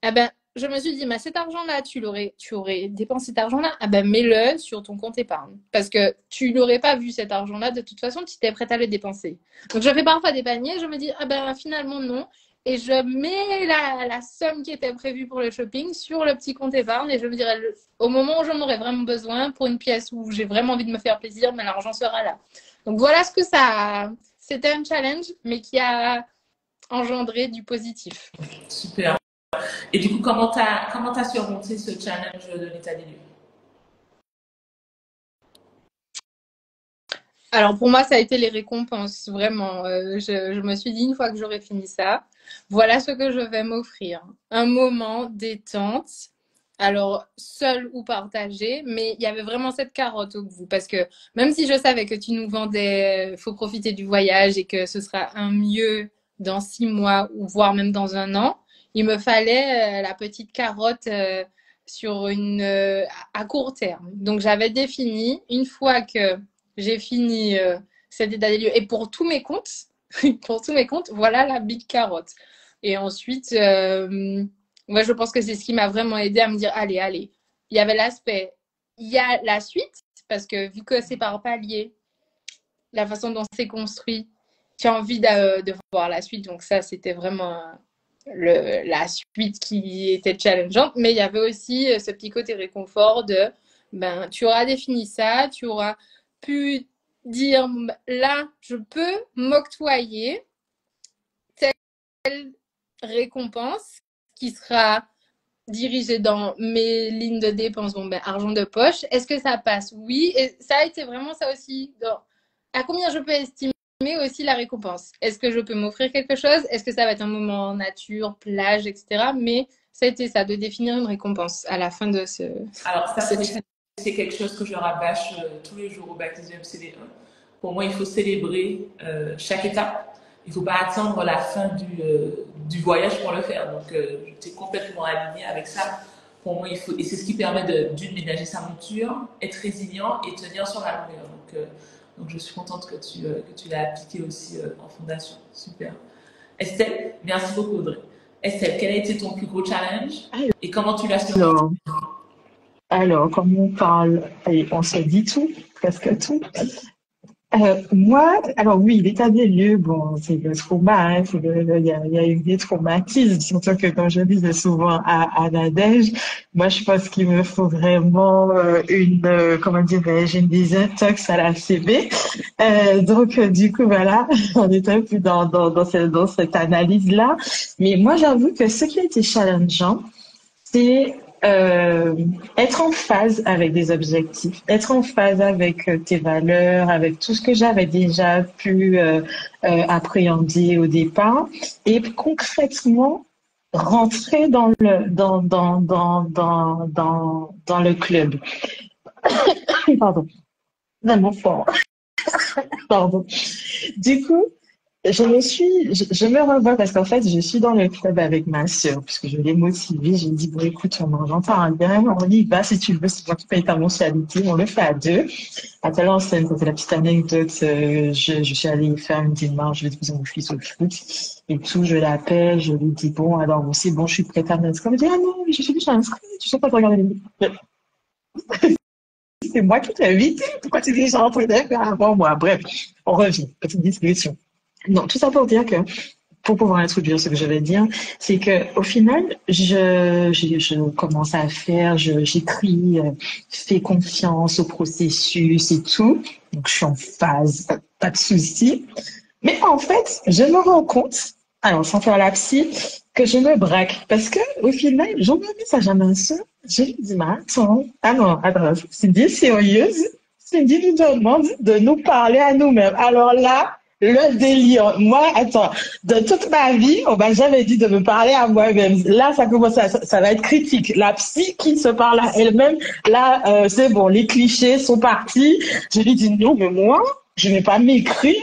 eh ben, je me suis dit, mais cet argent-là, tu aurais dépensé cet argent-là, ah ben mets-le sur ton compte épargne. Parce que tu n'aurais pas vu cet argent-là, de toute façon, tu étais prête à le dépenser. Donc je fais parfois des paniers, je me dis, ah ben finalement non. Et je mets la somme qui était prévue pour le shopping sur le petit compte épargne et je me dirais, au moment où j'en aurai vraiment besoin, pour une pièce où j'ai vraiment envie de me faire plaisir, mais l'argent sera là. Donc voilà ce que ça c'était un challenge, mais qui a engendré du positif. Super. Et du coup, comment t'as surmonté ce challenge de l'état des lieux? Alors pour moi, ça a été les récompenses, vraiment. Je me suis dit, une fois que j'aurai fini ça, voilà ce que je vais m'offrir. Un moment détente, alors seul ou partagé, mais il y avait vraiment cette carotte au bout. Parce que même si je savais que tu nous vendais, faut profiter du voyage et que ce sera un mieux dans 6 mois ou voire même dans un an, il me fallait la petite carotte sur à court terme. Donc j'avais défini, une fois que j'ai fini cet état des lieux. Et pour tous mes comptes, voilà la big carotte. Et ensuite, moi, je pense que c'est ce qui m'a vraiment aidé à me dire, allez, allez. Il y avait l'aspect, il y a la suite, parce que vu que c'est par palier, la façon dont c'est construit, tu as envie de voir la suite. Donc ça, c'était vraiment la suite qui était challengeante. Mais il y avait aussi ce petit côté réconfort de, ben, tu auras défini ça, tu auras pu dire là, je peux m'octroyer telle récompense qui sera dirigée dans mes lignes de dépenses, bon, ben, argent de poche. Est-ce que ça passe? Oui. Et ça a été vraiment ça aussi. Donc, à combien je peux estimer aussi la récompense? Est-ce que je peux m'offrir quelque chose? Est-ce que ça va être un moment nature, plage, etc. Mais ça a été ça, de définir une récompense à la fin de ce. Alors, ça, c'est quelque chose que je rabâche tous les jours au bac 10e CD1. Pour moi, il faut célébrer chaque étape. Il ne faut pas attendre la fin du voyage pour le faire. Donc, j'étais complètement alignée avec ça. Pour moi, il faut, et c'est ce qui permet d'une ménager sa monture, être résilient et tenir sur la longueur. Donc je suis contente que tu l'as appliqué aussi en fondation. Super. Estelle, merci beaucoup Audrey. Estelle, quel a été ton plus gros challenge et comment tu l'as surmonté? Comme on parle, et on se dit tout, presque tout. Moi, alors oui, l'état des lieux, bon, c'est le trauma, hein, il y a eu des traumatismes, surtout que comme je disais souvent à Nadège, moi je pense qu'il me faut vraiment comment dirais-je, une désintox à la CB. Donc du coup voilà, on est un peu dans cette analyse-là. Mais moi j'avoue que ce qui a été challengeant, c'est être en phase avec des objectifs, être en phase avec tes valeurs, avec tout ce que j'avais déjà pu appréhender au départ, et concrètement rentrer dans le club. Pardon, vraiment fort. Pardon. Du coup, je me revois parce qu'en fait, je suis dans le club avec ma sœur, puisque je l'ai motivée. J'ai dit, bon, écoute, on j'entends bien, on y va si tu veux, c'est moi qui paye ta mensualité, on le fait à deux. À telle enseigne, c'était la petite anecdote, je suis allée faire une démarche, je vais déposer mon fils au foot et tout, je l'appelle, je lui dis, bon, alors, c'est bon, je suis prête à m'inscrire. Elle me dit, ah non, mais je suis déjà inscrite, tu sais pas de regarder les c'est moi qui t'ai invité, pourquoi tu es déjà en train de faire avant moi? Bref, on revient, petite discussion. Non, tout ça pour dire que, pour pouvoir introduire ce que je vais dire, c'est que au final, je commence à faire, j'écris, fais confiance au processus et tout. Donc, je suis en phase, pas de souci. Mais en fait, je me rends compte, alors sans faire la psy, que je me braque. Parce que au final, j'envoie un message à ma soeur, je lui dis, mais attends, ah non, attends, c'est bien sérieuse, Cindy nous demande de nous parler à nous-mêmes. Alors là, le délire. Moi, attends, de toute ma vie, on m'a jamais dit de me parler à moi-même. Là, ça commence ça va être critique. La psy qui se parle à elle-même, là, c'est bon, les clichés sont partis. Je lui dis non, mais moi, je ne vais pas m'écrire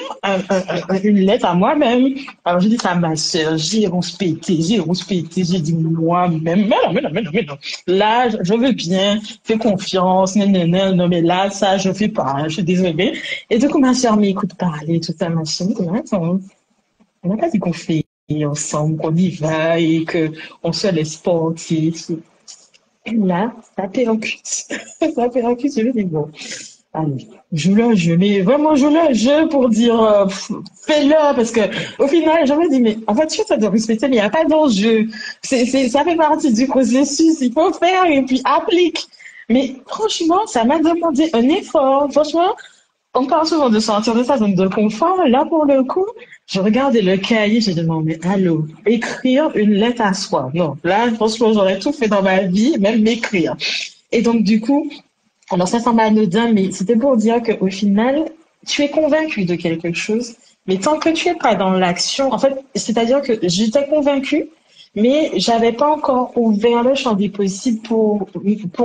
une lettre à moi-même. Alors, je dis ça à ma soeur, j'ai rouspété. J'ai dit moi-même, mais non. Là, je veux bien, fais confiance, non, mais là, ça, je fais pas, hein, je suis désolée. Et du coup, ma soeur m'écoute parler, toute sa machine. Attends, on n'a pas dit qu'on fait ensemble, qu'on y va et qu'on se laisse porter. Et là, ça percute. Ça percute, je lui dis bon. Allez, joue le jeu, mais vraiment joue le jeu pour dire fais-le, parce que au final, je me dis, mais en fait, tu fais de respecter, mais il n'y a pas d'enjeu. Ça fait partie du processus, il faut faire et puis applique. Mais franchement, ça m'a demandé un effort. Franchement, On parle souvent de sortir de sa zone de confort. Là, pour le coup, je regardais le cahier, j'ai demandé, allô, écrire une lettre à soi. Non, là, franchement, j'aurais tout fait dans ma vie, même m'écrire. Et donc, du coup, alors ça semble anodin, mais c'était pour dire qu'au final, tu es convaincu de quelque chose, mais tant que tu es pas dans l'action, en fait, c'est-à-dire que j'étais convaincue, mais j'avais pas encore ouvert le champ des possibles pour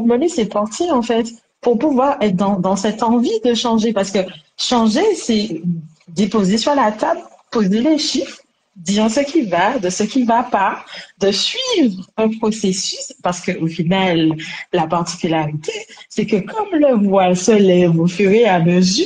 me laisser porter, en fait, pour pouvoir être dans cette envie de changer. Parce que changer, c'est déposer sur la table, poser les chiffres, dire ce qui va, de ce qui va pas, de suivre un processus, parce qu'au final, la particularité, c'est que comme le voile se lève au fur et à mesure,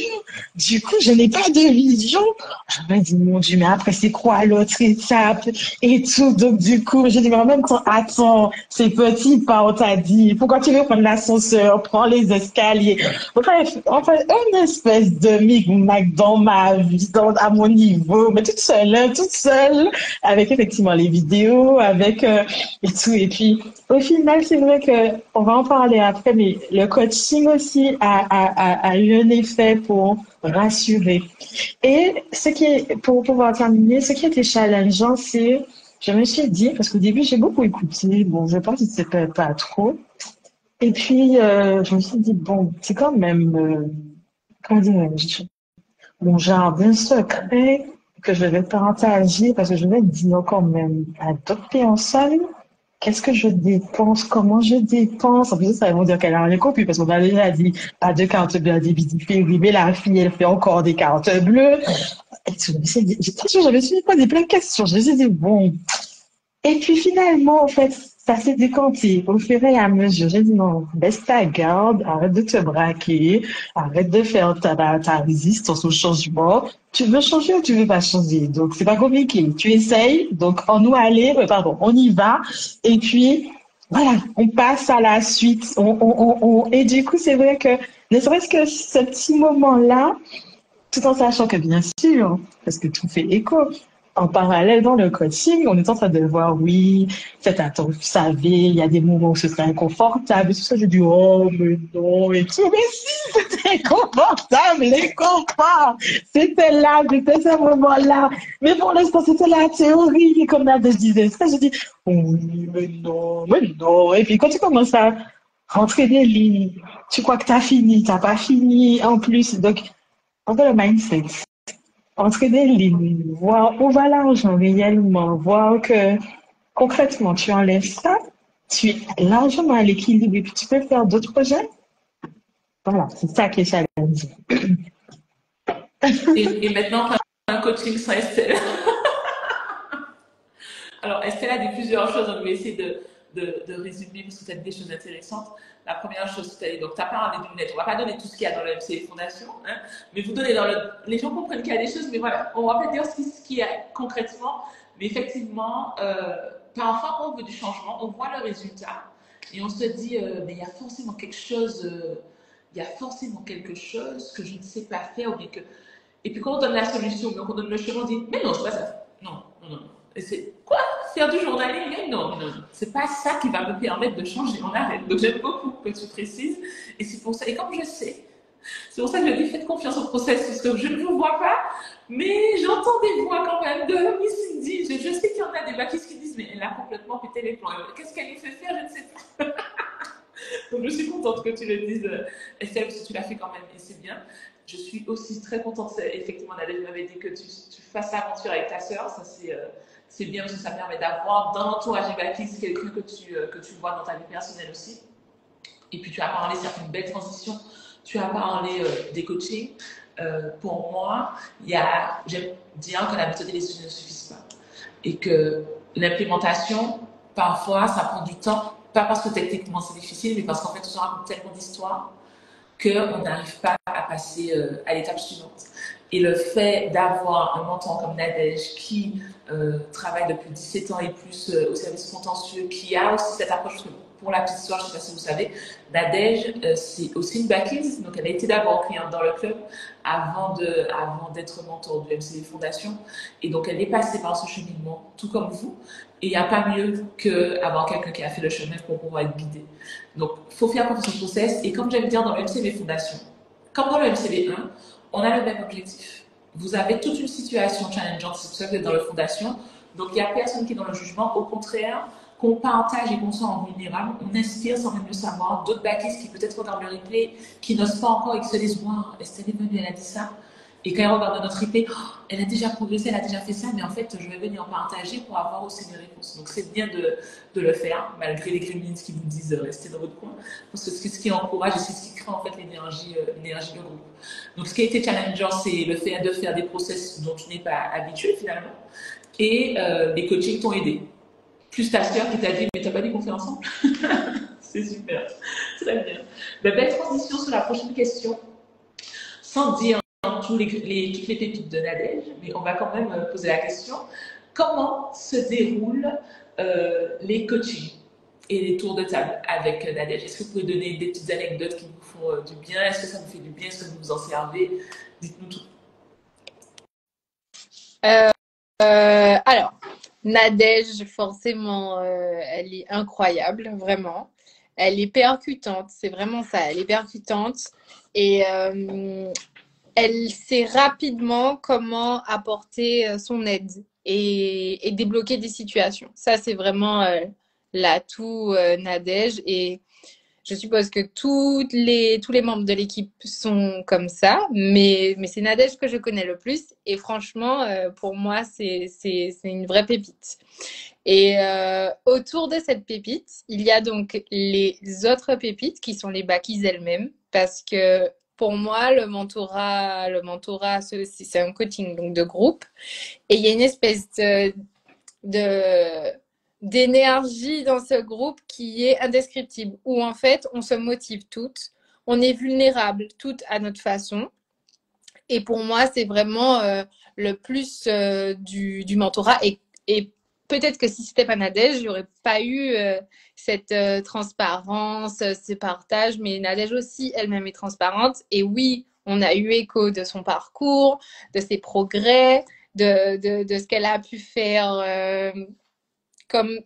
du coup, je n'ai pas de vision. Je me dis, mon Dieu, mais après, c'est quoi l'autre étape et tout. Donc, du coup, je dis, mais en même temps, attends, c'est petit pas, on t'a dit, pourquoi tu veux prendre l'ascenseur, prends les escaliers. Bref, en fait, une espèce de micmac dans ma vie, à mon niveau, mais toute seule, avec effectivement les vidéos, avec et tout. Et puis, au final, c'est vrai que on va en parler après, mais le coaching aussi a eu un effet pour rassurer. Et ce qui est, pour pouvoir terminer, ce qui était challengeant, c'est, je me suis dit, parce qu'au début, j'ai beaucoup écouté, bon, je pense que c'était pas trop. Et puis, je me suis dit, bon, c'est quand même, comment dirais-je, mon jardin secret que je vais partager parce que je vais dire quand même à d'autres personnes qu'est-ce que je dépense, comment je dépense. En plus, ça vont dire qu'elle a un compris parce qu'on a déjà dit pas de carte bleue à débit février, mais la fille, elle fait encore des cartes bleues. Et je me suis dit, je me suis posé plein de questions. Je me suis dit, bon, et puis finalement, en fait, ça s'est décanté au fur et à mesure. J'ai dit non, baisse ta garde, arrête de te braquer, arrête de faire ta résistance au changement. Tu veux changer ou tu veux pas changer? Donc, c'est pas compliqué. Tu essayes, donc on y va. Et puis, voilà, on passe à la suite. Et du coup, c'est vrai que, ne serait-ce que ce petit moment-là, tout en sachant que bien sûr, parce que tout fait écho, en parallèle dans le coaching, on est en train de voir, oui, faites attention, vous savez, il y a des moments où ce serait inconfortable. Et tout ça, je dis, oh, mais non, et tout. Mais si, c'était inconfortable, l'inconfort. C'était là, c'était ce moment-là. Mais pour l'instant, c'était la théorie, comme Nadège disait. Ça, je dis, oui, mais non, mais non. Et puis quand tu commences à rentrer des lignes, tu crois que tu as fini, tu n'as pas fini en plus. Donc, on fait le mindset. Entre des lignes, voir où va l'argent réellement, voir que concrètement, tu enlèves ça, tu es largement à l'équilibre et puis tu peux faire d'autres projets. Voilà, c'est ça qui est challenge. Et maintenant, un coaching sans Estelle. Alors, Estelle a dit plusieurs choses, on va essayer de résumer parce que tu as dit des choses intéressantes. La première chose, tu as dit, donc tu n'as pas parlé d'une lettre. On ne va pas donner tout ce qu'il y a dans le MCA Fondation, hein, mais vous donnez dans le. Les gens comprennent qu'il y a des choses, mais voilà, on ne va pas dire ce qu'il y a concrètement, mais effectivement, parfois, quand on veut du changement, on voit le résultat et on se dit, mais il y a forcément quelque chose. Il y a forcément quelque chose que je ne sais pas faire ou bien que. Et puis quand on donne la solution, donc on donne le chemin, on dit, mais non, c'est pas ça. Non, non, non. Et c'est quoi? Faire du journaling? Mais non, non, non. C'est pas ça qui va me permettre de changer. On arrête. Donc j'aime beaucoup que tu précises. Et c'est pour ça. Et comme je sais, c'est pour ça que je dis faites confiance au processus, que je ne vous vois pas, mais j'entends des voix quand même de Miss Cindy. Je sais qu'il y en a des bâtisses qui disent, mais elle a complètement pété les plans. Qu'est-ce qu'elle lui fait faire? Je ne sais pas. Donc je suis contente que tu le dises, Estelle, parce que tu l'as fait quand même et c'est bien. Je suis aussi très contente, effectivement, Nadège m'avait dit que tu fasses l'aventure avec ta sœur. Ça, c'est bien parce que ça permet d'avoir dans l'entourage Baptiste quelqu'un que tu vois dans ta vie personnelle aussi. Et puis tu as parlé, c'est une belle transition. Tu as parlé des coachings. Pour moi, j'aime dire que la méthode et les études ne suffisent pas. Et que l'implémentation, parfois, ça prend du temps. Pas parce que techniquement c'est difficile, mais parce qu'en fait, on se raconte tellement d'histoires qu'on n'arrive pas à passer à l'étape suivante. Et le fait d'avoir un mentor comme Nadège qui travaille depuis 17 ans et plus au service contentieux, qui a aussi cette approche, pour la petite histoire, je ne sais pas si vous savez, Nadège, c'est aussi une backlist, donc elle a été d'abord cliente dans le club avant d'être mentor du MCV Fondation, et donc elle est passée par ce cheminement, tout comme vous, et il n'y a pas mieux qu'avoir quelqu'un qui a fait le chemin pour pouvoir être guidé. Donc, il faut faire confiance au process, et comme j'aime dire dans le MCV Fondation, comme dans le MCV 1, on a le même objectif. Vous avez toute une situation challengeante, c'est pour ça que vous êtes dans la fondation. Donc, il n'y a personne qui est dans le jugement. Au contraire, qu'on partage et qu'on soit en vulnérable, on inspire sans même le savoir d'autres bâtisses qui peut-être regardent le replay, qui n'osent pas encore et qui se disent « Wow, Estelle est venue, elle a dit ça ». Et quand ils regardent notre replay, oh, elle a déjà progressé, elle a déjà fait ça, mais en fait, je vais venir partager pour avoir aussi des réponses. Donc, c'est bien de le faire, malgré les gremlins qui vous disent restez dans votre coin. Parce que ce qui encourage et c'est ce qui crée en fait l'énergie de groupe. Donc, ce qui a été challengeant, c'est le fait de faire des process dont tu n'es pas habitué finalement. Et les coachings t'ont aidé. Plus ta sœur qui t'a dit, mais t'as pas dit qu'on fait ensemble. C'est super, très bien. Belle transition sur la prochaine question. Sans dire toutes les pépites de Nadège, mais on va quand même poser la question. Comment se déroulent les coachings et les tours de table avec Nadège? Est-ce que vous pouvez donner des petites anecdotes qui vous font du bien? Est-ce que ça vous fait du bien? Est-ce que vous vous en servez? Dites-nous tout. Alors, Nadège, forcément, elle est incroyable, vraiment. Elle est percutante, c'est vraiment ça, elle est percutante. Et elle sait rapidement comment apporter son aide et débloquer des situations. Ça, c'est vraiment l'atout Nadège. Et je suppose que tous les membres de l'équipe sont comme ça, mais c'est Nadège que je connais le plus. Et franchement, pour moi, c'est une vraie pépite. Et autour de cette pépite, il y a donc les autres pépites qui sont les Bakis elles-mêmes, parce que pour moi, le mentorat, c'est un coaching donc de groupe, et il y a une espèce d'énergie dans ce groupe qui est indescriptible, où en fait, on se motive toutes, on est vulnérables toutes à notre façon. Et pour moi, c'est vraiment le plus du mentorat. Et peut-être que si c'était pas Nadège, il n'y aurait pas eu cette transparence, ce partage. Mais Nadège aussi, elle-même est transparente. Et oui, on a eu écho de son parcours, de ses progrès, de ce qu'elle a pu faire comme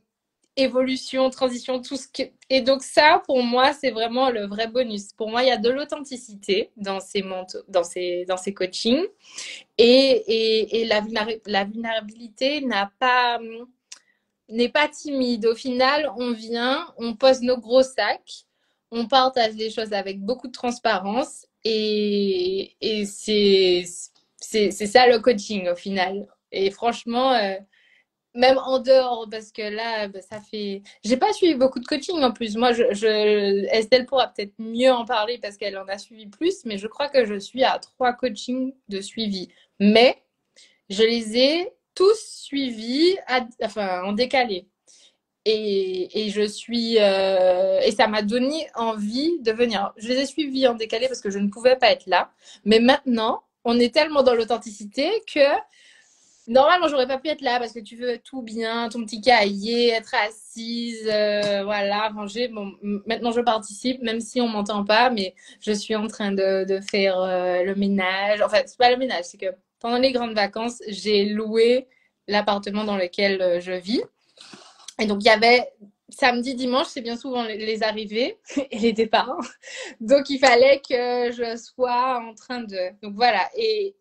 évolution, transition, tout ce qui... Et donc ça, pour moi, c'est vraiment le vrai bonus. Pour moi, il y a de l'authenticité dans dans ces coachings et la vulnérabilité n'est pas timide. Au final, on vient, on pose nos gros sacs, on partage les choses avec beaucoup de transparence et c'est ça le coaching au final. Et franchement... même en dehors, parce que là, ça fait... J'ai pas suivi beaucoup de coaching en plus. Moi, Estelle pourra peut-être mieux en parler parce qu'elle en a suivi plus, mais je crois que je suis à 3 coachings de suivi. Mais je les ai tous suivis en décalé. Et je suis... et ça m'a donné envie de venir. Je les ai suivis en décalé parce que je ne pouvais pas être là. Mais maintenant, on est tellement dans l'authenticité que... Normalement, j'aurais pas pu être là parce que tu veux tout bien, ton petit cahier, être assise, voilà, ranger. Bon, maintenant je participe, même si on m'entend pas, mais je suis en train de faire le ménage. Enfin, c'est pas le ménage, c'est que pendant les grandes vacances, j'ai loué l'appartement dans lequel je vis. Et donc, il y avait samedi, dimanche, c'est bien souvent les arrivées et les départs. Donc, il fallait que je sois en train de... Donc, voilà. Et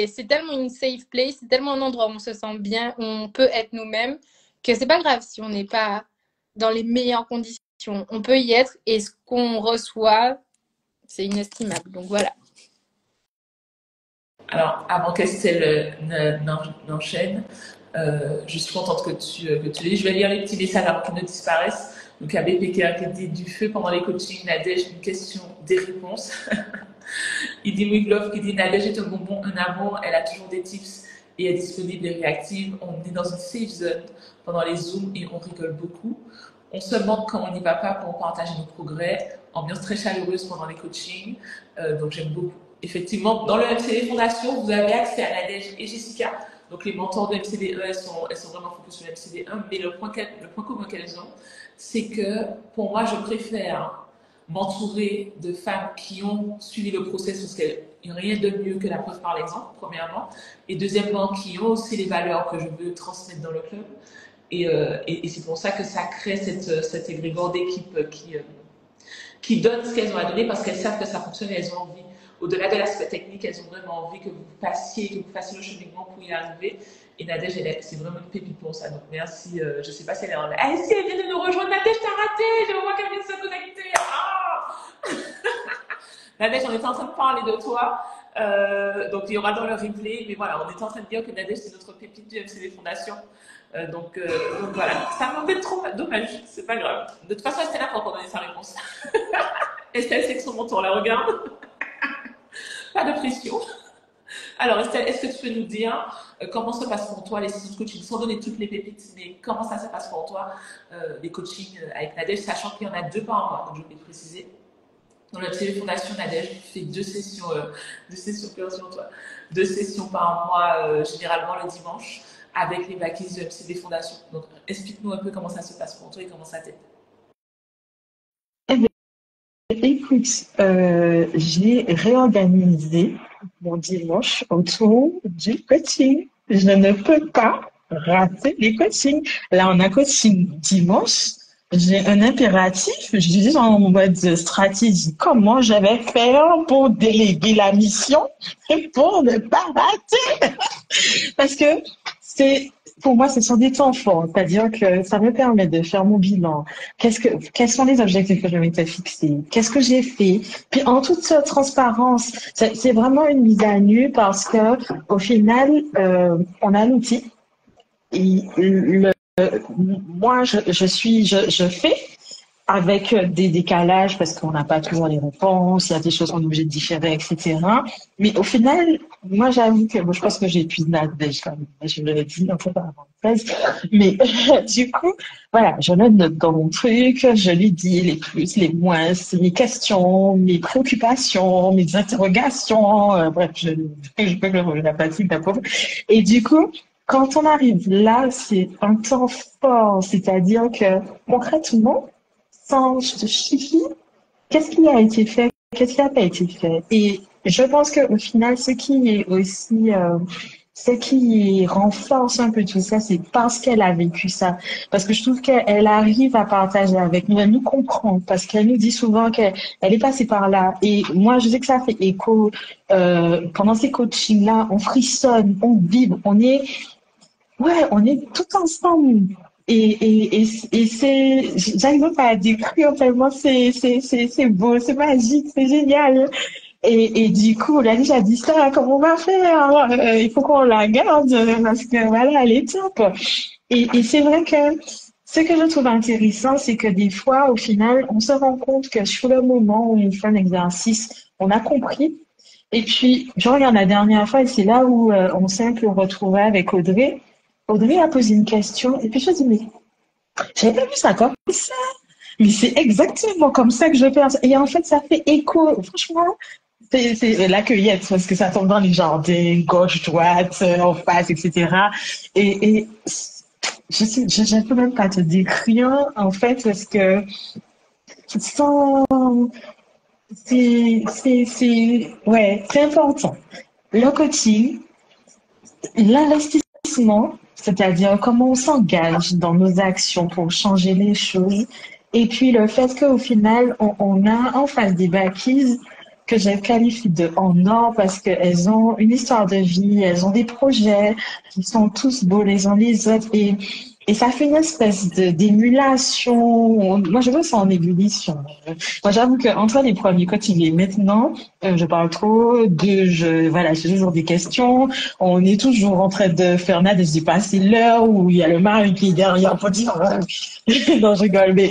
c'est tellement une safe place, c'est tellement un endroit où on se sent bien, où on peut être nous-mêmes, que c'est pas grave si on n'est pas dans les meilleures conditions. On peut y être et ce qu'on reçoit, c'est inestimable. Donc voilà. Alors, avant qu'Estelle n'enchaîne, je suis contente que tu lis. Je vais lire les petits messages avant qu'ils ne disparaissent. Donc, il y a BPK qui dit du feu pendant les coachings, Nadège, une question, des réponses. Il dit With Love qui dit Nadège est un bonbon, un amour, elle a toujours des tips et est disponible et réactive. On est dans une safe zone pendant les Zooms et on rigole beaucoup. On se demande quand on n'y va pas pour partager nos progrès. Ambiance très chaleureuse pendant les coachings. Donc j'aime beaucoup. Effectivement, dans le MCD Fondation, vous avez accès à Nadège et Jessica. Donc les mentors de MCD1, elles sont vraiment focus sur le MCD1. Mais le point commun qu'elles ont, c'est que pour moi, je préfère m'entourer de femmes qui ont suivi le process parce qu'il n'y a rien de mieux que la preuve par l'exemple, premièrement. Et deuxièmement, qui ont aussi les valeurs que je veux transmettre dans le club. Et c'est pour ça que ça crée cet égrégore d'équipe qui donne ce qu'elles ont à donner parce qu'elles savent que ça fonctionne et elles ont envie au-delà de l'aspect technique, elles ont vraiment envie que vous passiez, que vous fassiez le cheminement pour y arriver. Et Nadège, c'est vraiment une pépite pour ça. Donc merci. Je ne sais pas si elle est en live. Ah, si elle vient de nous rejoindre, Nadège, t'as raté. Je vois qu'elle vient de se connecter. Nadège, on était en train de parler de toi. Donc il y aura dans le replay. Mais voilà, on était en train de dire que Nadège, c'est notre pépite du MCV Fondation. Donc voilà, ça m'embête trop. Dommage, c'est pas grave. De toute façon, Estelle a pas encore donné sa réponse. Estelle, c'est que son tour, la regarde. Pas de pression. Alors, Estelle, est-ce que tu peux nous dire comment se passe pour toi les sessions de coaching, sans donner toutes les pépites, mais comment ça se passe pour toi, les coachings avec Nadège, sachant qu'il y en a 2 par mois, donc je vais le préciser. Dans la TV Fondation Nadège, tu fais 2 sessions, 2 sessions par mois, généralement le dimanche, avec les backies de MCV Fondation. Donc, explique-nous un peu comment ça se passe pour toi et comment ça t'aide. Écoute, j'ai réorganisé mon dimanche autour du coaching. Je ne peux pas rater les coachings. Là, on a coaching dimanche. J'ai un impératif. Je dis en mode stratégie. Comment je vais faire pour déléguer la mission et pour ne pas rater? Parce que pour moi, ce sont des temps forts. C'est-à-dire que ça me permet de faire mon bilan. Quels sont les objectifs que je m'étais fixés? Qu'est-ce que j'ai fait? Puis, en toute transparence, c'est vraiment une mise à nu parce que, au final, on a l'outil. Et moi, je fais avec des décalages parce qu'on n'a pas toujours les réponses, il y a des choses qu'on est obligé de différer, etc. Mais au final, moi, j'avoue que je pense que j'épuise Nadège quand même. Je l'avais dit un peu par parenthèse. Mais du coup, voilà, je le note dans mon truc, je lui dis les plus, les moins, mes questions, mes préoccupations, mes interrogations. Bref, je peux que la fatigue, la pauvre. Et du coup, quand on arrive là, c'est un temps fort, c'est-à-dire que concrètement, sans chiffres, qu'est-ce qui a été fait, qu'est-ce qui n'a pas été fait. Et je pense qu'au final, ce qui est aussi, ce qui renforce un peu tout ça, c'est parce qu'elle a vécu ça. Parce que je trouve qu'elle arrive à partager avec nous, elle nous comprend, parce qu'elle nous dit souvent qu'elle est passée par là. Et moi, je sais que ça fait écho. Pendant ces coachings-là, on frissonne, on vibre, on est tout ensemble. Et j'arrive pas à décrire tellement c'est beau, c'est magique, c'est génial. Et du coup, là, j'ai dit ça, comment on va faire? Il faut qu'on la garde parce que voilà, elle est top. Et c'est vrai que ce que je trouve intéressant, c'est que des fois, au final, on se rend compte que sur le moment où on fait un exercice, on a compris. Et puis, je regarde la dernière fois, et c'est là où on s'est un peu retrouvé avec Audrey. Audrey a posé une question, et puis je dis, mais j'avais pas vu ça comme ça. Mais c'est exactement comme ça que je pense. Et en fait, ça fait écho. Franchement, c'est la cueillette, parce que ça tombe dans les jardins, gauche, droite, en face, etc. Et je ne peux même pas te décrire, en fait, parce que sans, c'est important. Le coaching, l'investissement, c'est-à-dire comment on s'engage dans nos actions pour changer les choses. Et puis le fait qu'au final, on a en face des backies que je qualifie de en or parce qu'elles ont une histoire de vie, elles ont des projets qui sont tous beaux les uns les autres. Et ça fait une espèce d'émulation. Moi, je veux ça en ébullition. Moi, j'avoue qu'entre les premiers coachings et maintenant, je parle trop, voilà, j'ai toujours des questions. On est toujours en train de faire nade, je dis pas, c'est l'heure où il y a le mari qui est derrière pour dire, non, je rigole, mais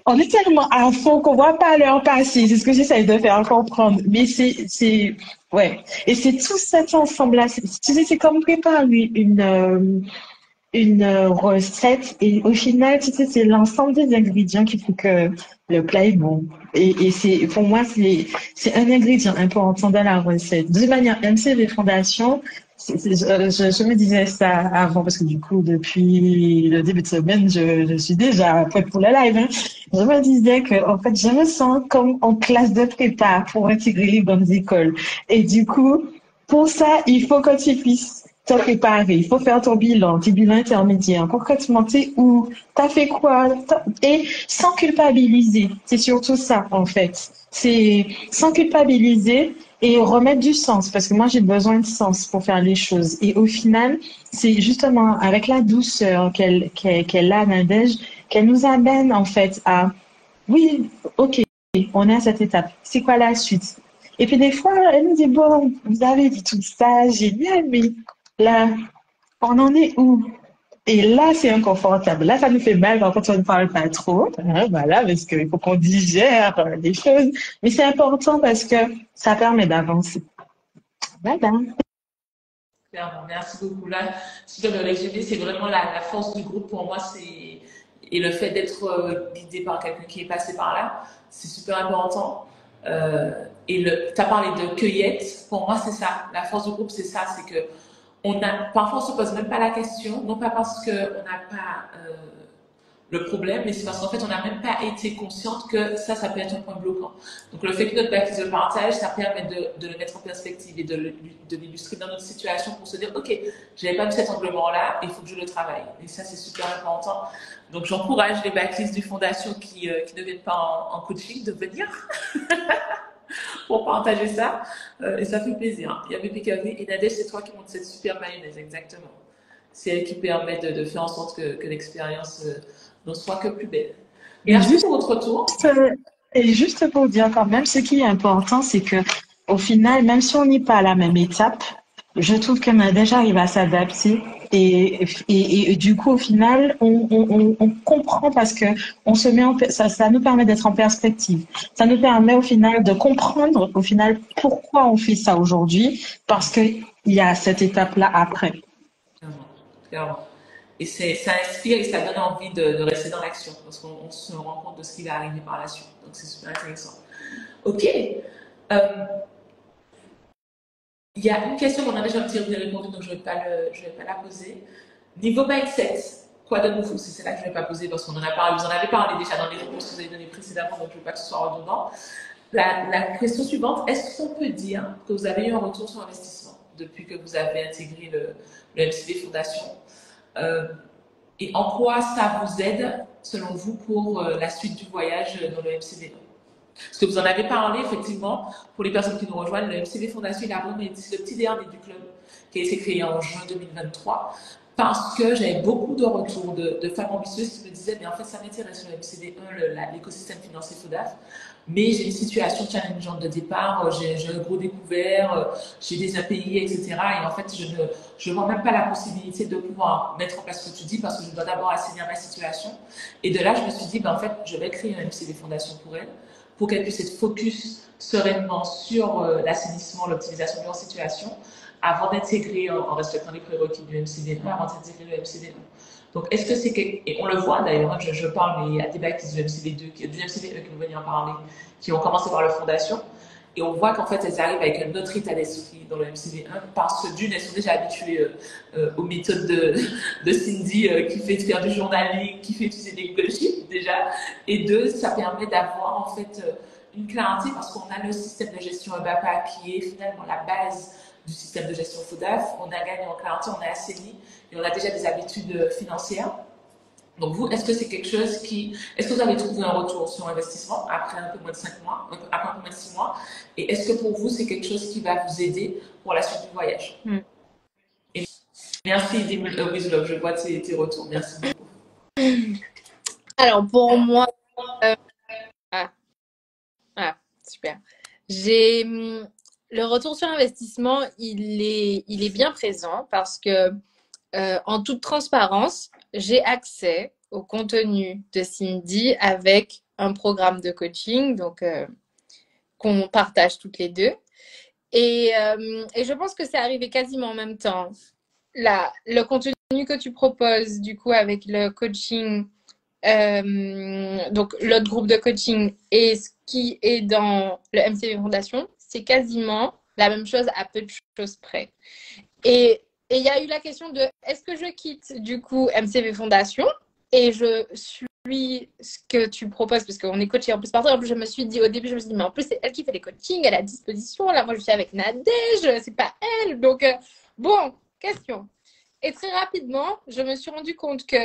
on est tellement à fond qu'on voit pas l'heure passer. C'est ce que j'essaie de faire comprendre. Mais ouais. Et c'est tout cet ensemble-là. Tu sais, c'est comme préparer une recette et au final, tu sais, c'est l'ensemble des ingrédients qui fait que le plat est bon. Et c'est, pour moi, c'est un ingrédient important dans la recette. De toute manière, MCV Fondation, je me disais ça avant parce que du coup, depuis le début de semaine, je suis déjà prête pour le live, hein. Je me disais que, en fait, je me sens comme en classe de prépa pour intégrer les bonnes écoles. Et du coup, pour ça, il faut que tu puisses te préparer, il faut faire ton bilan, tes bilans intermédiaires, concrètement, tu sais où, t'as fait quoi, et sans culpabiliser. C'est surtout ça, en fait. C'est sans culpabiliser et remettre du sens, parce que moi j'ai besoin de sens pour faire les choses. Et au final, c'est justement avec la douceur qu'elle a, Nadège, qu'elle nous amène en fait à, oui, ok, on est à cette étape. C'est quoi la suite? Et puis des fois, elle nous dit, bon, vous avez dit tout ça, génial, mais là, on en est où? Et là, c'est inconfortable. Là, ça nous fait mal quand on ne parle pas trop. Hein, voilà, parce qu'il faut qu'on digère les choses. Mais c'est important parce que ça permet d'avancer. Voilà. Clairement, merci beaucoup. Là, si je dois me résumer, c'est vraiment la force du groupe pour moi, c'est et le fait d'être guidé par quelqu'un qui est passé par là, c'est super important. Et tu as parlé de cueillette, pour moi c'est ça. La force du groupe, c'est ça, c'est que parfois on se pose même pas la question, non pas parce qu'on n'a pas le problème, mais c'est parce qu'en fait, on n'a même pas été consciente que ça peut être un point bloquant. Donc, le fait que notre backlist le partage, ça permet de le mettre en perspective et de l'illustrer dans notre situation pour se dire, OK, j'avais pas vu cet angle-là, il faut que je le travaille. Et ça, c'est super important. Donc, j'encourage les backlists du Fondation qui ne viennent pas en coaching de venir pour partager ça. Et ça fait plaisir. Il y a Bébé Cavé et Nadège, c'est toi qui montes cette super mayonnaise, exactement. C'est elle qui permet de faire en sorte que l'expérience ne soit que plus belle. Et Merci juste, pour votre retour. et juste pour dire quand même, ce qui est important, c'est que au final, même si on n'est pas à la même étape, je trouve que Nadège arrive à s'adapter. Et du coup, au final, on comprend parce que on se met ça nous permet d'être en perspective. Ça nous permet au final de comprendre au final pourquoi on fait ça aujourd'hui parce qu'il y a cette étape-là après. Clairement, clairement. Et ça inspire et ça donne envie de rester dans l'action parce qu'on se rend compte de ce qui va arriver par la suite. Donc, c'est super intéressant. OK. Euh, Il y a une question qu'on a déjà un petit peu répondu, donc je vais pas la poser. Niveau mindset, quoi de nouveau? C'est celle-là que je ne vais pas poser parce qu'on en a parlé, vous en avez parlé déjà dans les réponses que vous avez données précédemment, donc je ne veux pas que ce soit redondant. La question suivante, est-ce qu'on peut dire que vous avez eu un retour sur investissement depuis que vous avez intégré le MCV Fondation et en quoi ça vous aide, selon vous, pour la suite du voyage dans le MCV? Parce que vous en avez parlé, effectivement, pour les personnes qui nous rejoignent, le MCV Fondation, il a vraiment été le petit dernier du club qui a été créé en juin 2023 parce que j'avais beaucoup de retours de femmes ambitieuses qui me disaient, mais en fait, ça m'intéresse le MCV1, l'écosystème financier FODAF, mais j'ai une situation challengeante de départ, j'ai un gros découvert, j'ai des API, etc. Et en fait, je ne vois même pas la possibilité de pouvoir mettre en place ce que tu dis parce que je dois d'abord assainir ma situation. Et de là, je me suis dit, ben, en fait, je vais créer un MCV Fondation pour elle pour qu'elle puisse être focus sereinement sur l'assainissement, l'optimisation de leur situation, avant d'intégrer, en respectant les prérequis du MCD1, avant d'intégrer le MCD1. Donc, est-ce que c'est et on le voit d'ailleurs, hein, je parle, mais il y a des bacs du MCD2, du MCD1 qui vont venir en parler, qui ont commencé par la fondation, et on voit qu'en fait, elles arrivent avec un autre état d'esprit dans le MCD1 parce que d'une, elles sont déjà habituées aux méthodes de Cindy qui fait faire du journaling, qui fait utiliser des Google Sheets déjà. Et deux, ça permet d'avoir en fait une clarté parce qu'on a le système de gestion EBAPA qui est finalement la base du système de gestion FODAF. On a gagné en clarté, on a assaini et on a déjà des habitudes financières. Donc vous, est-ce que c'est quelque chose est-ce que vous avez trouvé un retour sur investissement après un peu moins de 5 mois, après un peu moins de 6 mois? Et est-ce que pour vous, c'est quelque chose qui va vous aider pour la suite du voyage? Et merci, Wizlove, je vois tes retours. Merci beaucoup. Alors, pour moi, super. Le retour sur investissement, il est bien présent parce que, en toute transparence, j'ai accès au contenu de Cindy avec un programme de coaching, donc qu'on partage toutes les deux. Et je pense que c'est arrivé quasiment en même temps. Là, le contenu que tu proposes, du coup, avec le coaching, donc l'autre groupe de coaching et ce qui est dans le MCV Fondation, c'est quasiment la même chose à peu de choses près. Et il y a eu la question de est-ce que je quitte du coup MCV Fondation et je suis ce que tu proposes parce qu'on est coaché en plus partout. En plus, je me suis dit au début, mais en plus, c'est elle qui fait les coachings, elle a disposition. Là, moi, je suis avec Nadège, c'est pas elle. Donc, bon, question. Et très rapidement, je me suis rendu compte que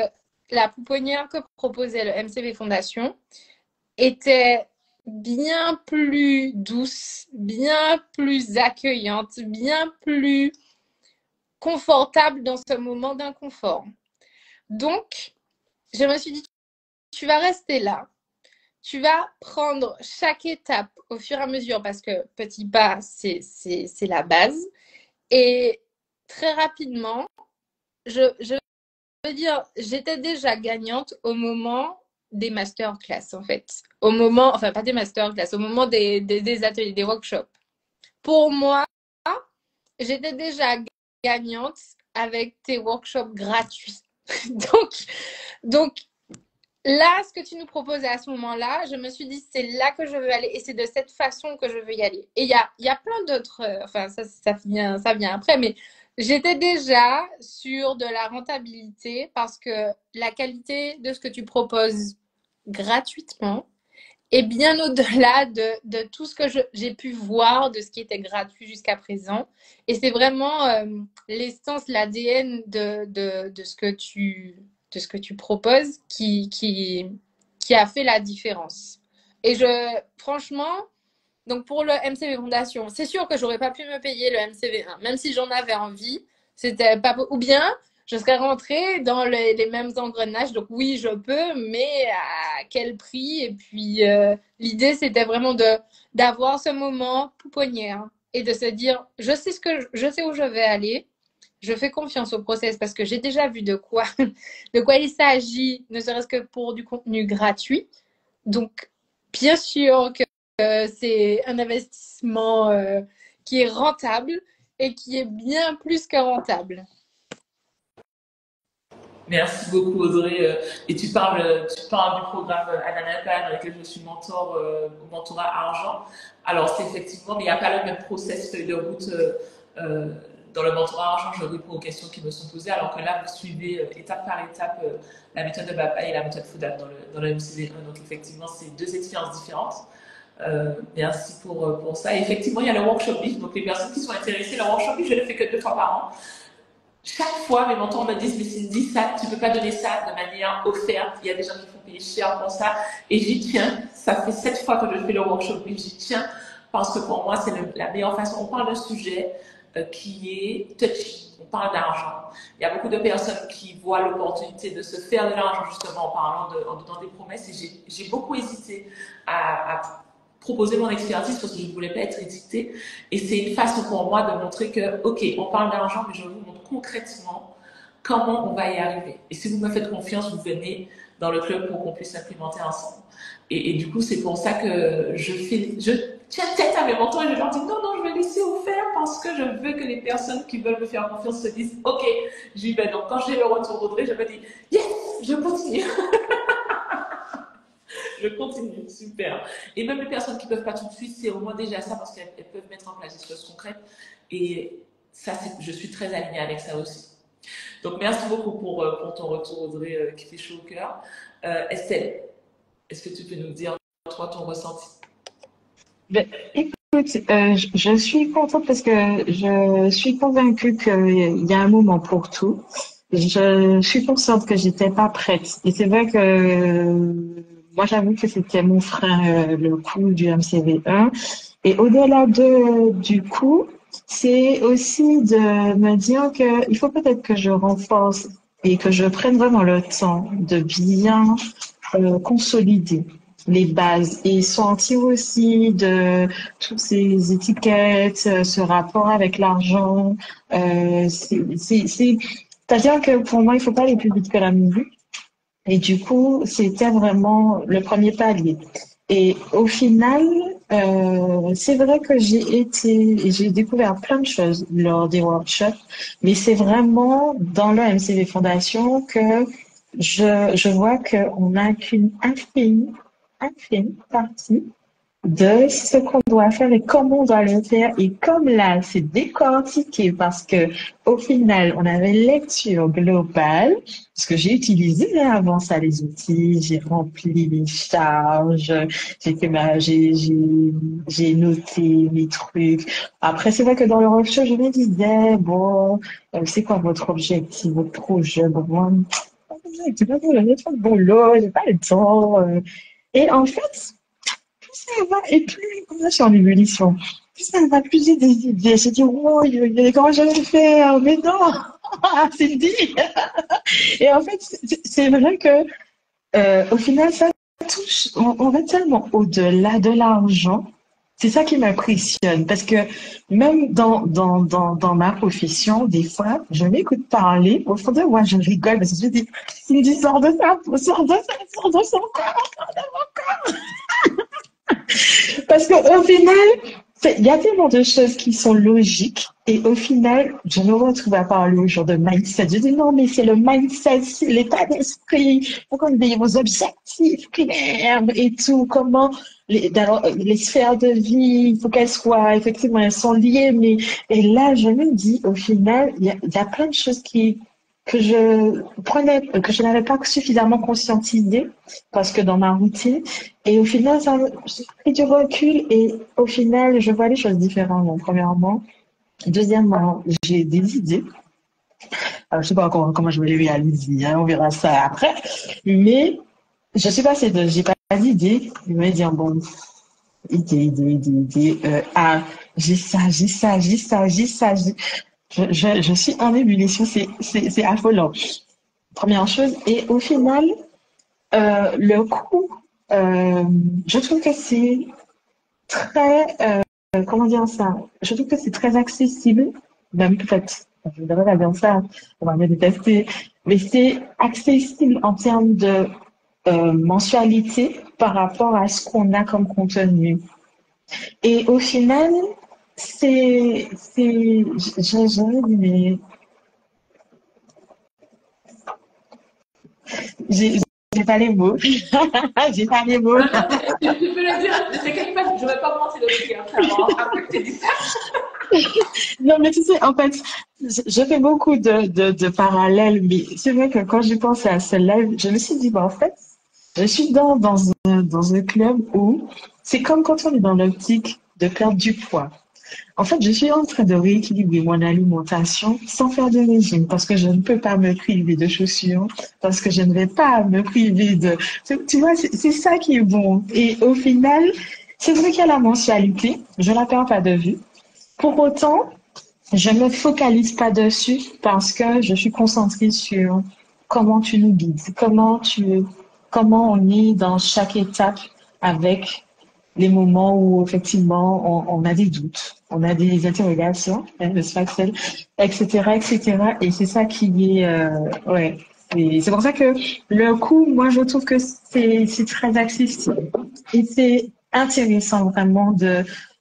la pouponnière que proposait le MCV Fondation était bien plus douce, bien plus accueillante, bien plus confortable dans ce moment d'inconfort. Donc, je me suis dit, tu vas rester là. Tu vas prendre chaque étape au fur et à mesure parce que petit pas, c'est la base. Et très rapidement, je veux dire, j'étais déjà gagnante au moment des masterclass, en fait. Au moment, enfin, pas des masterclass, au moment des ateliers, des workshops. Pour moi, j'étais déjà gagnante avec tes workshops gratuits. donc, donc, là, ce que tu nous proposais à ce moment-là, je me suis dit, c'est là que je veux aller et c'est de cette façon que je veux y aller. Et il y a plein d'autres, enfin, ça vient après, mais j'étais déjà sur de la rentabilité parce que la qualité de ce que tu proposes gratuitement est bien au-delà de tout ce que j'ai pu voir de ce qui était gratuit jusqu'à présent. Et c'est vraiment l'essence, l'ADN de ce que tu proposes qui a fait la différence. Et franchement, donc pour le MCV Fondation, c'est sûr que j'aurais pas pu me payer le MCV1, même si j'en avais envie. C'était pas, ou bien je serais rentrée dans les mêmes engrenages. Donc oui, je peux, mais à quel prix? Et puis l'idée, c'était vraiment d'avoir ce moment pouponnière et de se dire, je sais où je vais aller. Je fais confiance au process parce que j'ai déjà vu de quoi il s'agit, ne serait-ce que pour du contenu gratuit. Donc, bien sûr que c'est un investissement qui est rentable et qui est bien plus que rentable. Merci beaucoup, Audrey. Et tu parles du programme Ananapa dans lequel je suis mentor au mentorat argent. Alors, c'est effectivement, mais il n'y a pas le même process feuille de route dans le mentorat argent. Je réponds aux questions qui me sont posées, alors que là, vous suivez étape par étape la méthode de BAPA et la méthode FODAP dans le MCD1. Donc, effectivement, c'est deux expériences différentes. Merci pour ça. Et effectivement, il y a le workshop BIF. Donc, les personnes qui sont intéressées, le workshop BIF, je le fais que 2 fois par an. Chaque fois, mes mentors me disent, mais Cindy, ça, tu peux pas donner ça de manière offerte. Il y a des gens qui font payer cher pour ça. Et j'y tiens. Ça fait 7 fois que je fais le workshop, mais j'y tiens parce que pour moi, c'est la meilleure façon. On parle d'un sujet qui est touchy. On parle d'argent. Il y a beaucoup de personnes qui voient l'opportunité de se faire de l'argent justement en donnant des promesses. Et j'ai beaucoup hésité à proposer mon expertise parce que je ne voulais pas être édictée. Et c'est une façon pour moi de montrer que, ok, on parle d'argent, mais je vous montre concrètement comment on va y arriver. Et si vous me faites confiance, vous venez dans le club pour qu'on puisse implémenter ensemble. Et du coup, c'est pour ça que je tiens tête à mes mentors et je leur dis non, non, je vais laisser vous faire parce que je veux que les personnes qui veulent me faire confiance se disent ok, j'y vais. Donc quand j'ai le retour d'Audrey, je me dis yes, je continue. Je continue, super. Et même les personnes qui ne peuvent pas tout de suite, c'est au moins déjà ça parce qu'elles peuvent mettre en place des choses concrètes. Et ça, je suis très alignée avec ça aussi. Donc, merci beaucoup pour ton retour, Audrey, qui fait chaud au cœur. Estelle, est-ce que tu peux nous dire, toi, ton ressenti? Ben, écoute, je suis contente parce que je suis convaincue qu'il y a un moment pour tout. Je suis consciente que j'étais pas prête. Et c'est vrai que moi, j'avoue que c'était mon frein, le coup du MCV1. Et au-delà du coup, c'est aussi de me dire que il faut peut-être que je renforce et que je prenne vraiment le temps de bien consolider les bases et sortir aussi de toutes ces étiquettes, ce rapport avec l'argent. C'est-à-dire que pour moi, il faut pas aller plus vite que la musique. Et du coup, c'était vraiment le premier palier. Et au final, c'est vrai que j'ai découvert plein de choses lors des workshops, mais c'est vraiment dans le MCV Fondation que je vois qu'on n'a qu'une infime partie de ce qu'on doit faire et comment on doit le faire. Et comme là, c'est décortiqué parce que au final, on avait lecture globale, parce que j'ai utilisé avant ça les outils, j'ai rempli les charges, j'ai noté mes trucs. Après, c'est vrai que dans le workshop, je me disais, bon, c'est quoi votre objectif, votre projet? Bon, moi, j'ai pas de boulot, j'ai pas le temps. Et en fait, ça va, et plus, comme là, je suis en ébullition, plus ça va, plus j'ai des idées. J'ai dit, oh, comment je vais faire? Mais non, Cindy. Et en fait, c'est vrai que, au final, ça touche, on va tellement au-delà de l'argent. C'est ça qui m'impressionne parce que même dans ma profession, des fois, je m'écoute parler. Au fond de moi, je rigole parce que je dis, Cindy, sors de ça, sors de ça, sors de ça encore. Parce qu'au final, il y a tellement de choses qui sont logiques et au final, je me retrouve à parler au jour de mindset. Je dis non, mais c'est le mindset, c'est l'état d'esprit. Il faut qu'on ait vos objectifs clairs et tout. Comment les sphères de vie, il faut qu'elles soient, effectivement, elles sont liées. Mais, et là, je me dis, au final, il y a plein de choses que je n'avais pas suffisamment conscientisées parce que dans ma routine, et au final, j'ai pris du recul et au final, je vois les choses différemment, premièrement. Deuxièmement, j'ai des idées. Alors, je sais pas encore comment je vais les réaliser, hein, on verra ça après. Mais je suis passée de j'ai pas d'idée, je vais dire bon, idée, j'ai ça, j'ai ça, j'ai ça, j'ai ça. Je suis en ébullition, c'est affolant. Première chose. Et au final, le coût, euh, je trouve que c'est très, comment dire ça? Je trouve que c'est très accessible, même peut-être, je devrais la dire ça, on va me détester, mais c'est accessible en termes de mensualité par rapport à ce qu'on a comme contenu. Et au final, j'aurais dit, mais j'ai j'ai pas les mots. J'ai pas les mots. Non, non, mais tu peux le dire, ne t'inquiète pas, je ne vais pas mentir aussi après que tu dit ça. Non, mais tu sais, en fait, je fais beaucoup de parallèles, mais c'est vrai que quand j'ai pensé à ce live, je me suis dit, bah, en fait, je suis dans un club où c'est comme quand on est dans l'optique de perdre du poids. En fait, je suis en train de rééquilibrer mon alimentation sans faire de régime parce que je ne peux pas me priver de chaussures, parce que je ne vais pas me priver de... Tu vois, c'est ça qui est bon. Et au final, c'est vrai qu'il y a la mensualité, je la perds pas de vue. Pour autant, je ne me focalise pas dessus parce que je suis concentrée sur comment tu nous guides, comment on est dans chaque étape avec les moments où effectivement on a des doutes, on a des interrogations, hein, n'est-ce pas, Axel, etc., etc. Et c'est ça qui est, ouais. C'est pour ça que le coup, moi, je trouve que c'est très accessible et c'est intéressant vraiment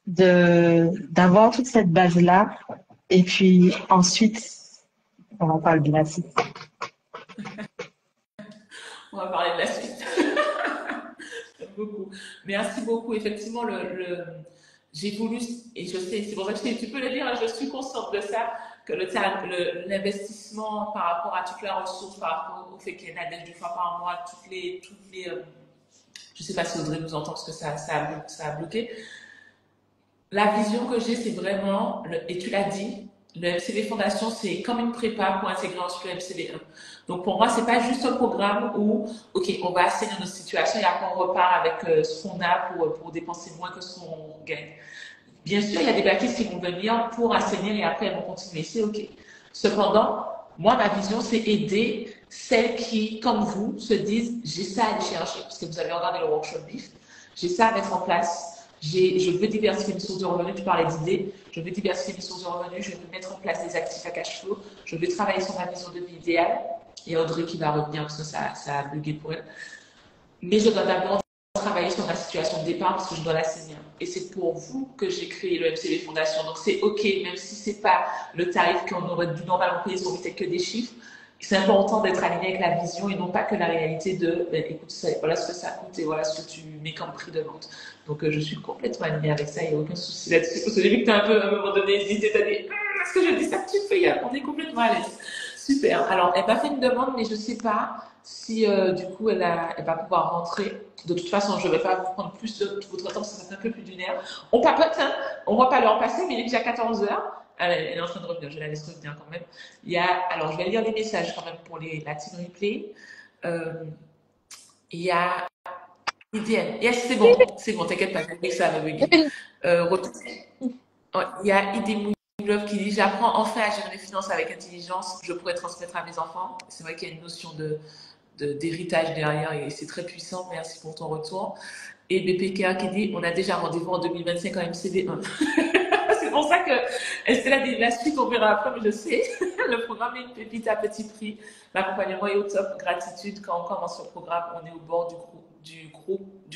d'avoir toute cette base-là et puis ensuite, on en parle de la suite. On va parler de la suite. J'aime beaucoup. Merci beaucoup. Effectivement, j'ai voulu, et je sais, c'est pour ça que tu peux le dire, hein, je suis consciente de ça, que l'investissement par rapport à toutes les ressources, par rapport au fait qu'il y en a des 2 fois par mois, je ne sais pas si Audrey nous entend parce que ça a bloqué. La vision que j'ai, c'est vraiment, et tu l'as dit, le MCV Fondation, c'est comme une prépa pour intégrer ensuite le MCV 1. Donc pour moi, c'est pas juste un programme où, ok, on va assainir notre situation et après on repart avec ce qu'on a pour dépenser moins que ce qu'on gagne. Bien sûr, il y a des bâtisses qui vont venir pour assainir et après elles vont continuer, c'est ok. Cependant, moi, ma vision, c'est aider celles qui, comme vous, se disent, j'ai ça à aller chercher, parce que vous avez regardé le workshop BIF, j'ai ça à mettre en place. Je veux diversifier mes sources de revenus, tu parlais d'idées, je veux diversifier mes sources de revenus, je veux mettre en place des actifs à cash flow, je veux travailler sur ma vision de vie idéale. Il y a Audrey qui va revenir parce que ça a bugué pour elle. Mais je dois d'abord travailler sur ma situation de départ parce que je dois l'assainir. Et c'est pour vous que j'ai créé le MCV Fondation. Donc c'est OK, même si c'est pas le tarif qu'on aurait dû normalement payer, sur peut-être que des chiffres. C'est important d'être aligné avec la vision et non pas que la réalité de écoute, voilà ce que ça coûte et voilà ce que tu mets comme prix de vente. Donc je suis complètement alignée avec ça, il n'y a aucun souci là-dessus. Parce que j'ai vu que tu as un peu à un moment donné hésité, tu as dit est-ce que je dis ça que tu fais? On est complètement à l'aise. Super. Alors, elle m'a fait une demande, mais je ne sais pas si du coup elle va pouvoir rentrer. De toute façon, je ne vais pas vous prendre plus de votre temps, ça fait un peu plus d'1 heure. On papote, hein, on ne voit pas l'heure passer, mais il est déjà 14 heures. Elle est en train de revenir, je la laisse revenir quand même. Alors, je vais lire les messages quand même pour la team replay. Il y a IDM. Yes, c'est bon, t'inquiète pas, j'ai oublié que ça va bugger. Retour. Ouais, il y a Idé Moulov qui dit: J'apprends enfin à gérer les finances avec intelligence, je pourrais transmettre à mes enfants. C'est vrai qu'il y a une notion d'héritage derrière et c'est très puissant. Merci pour ton retour. Et BPK qui dit: On a déjà rendez-vous en 2025 en MCD1. C'est pour ça que Estelle a dit la suite, on verra après, mais je sais. Le programme est une pépite à petit prix. L'accompagnement est au top. Gratitude. Quand on commence ce programme, on est au bord du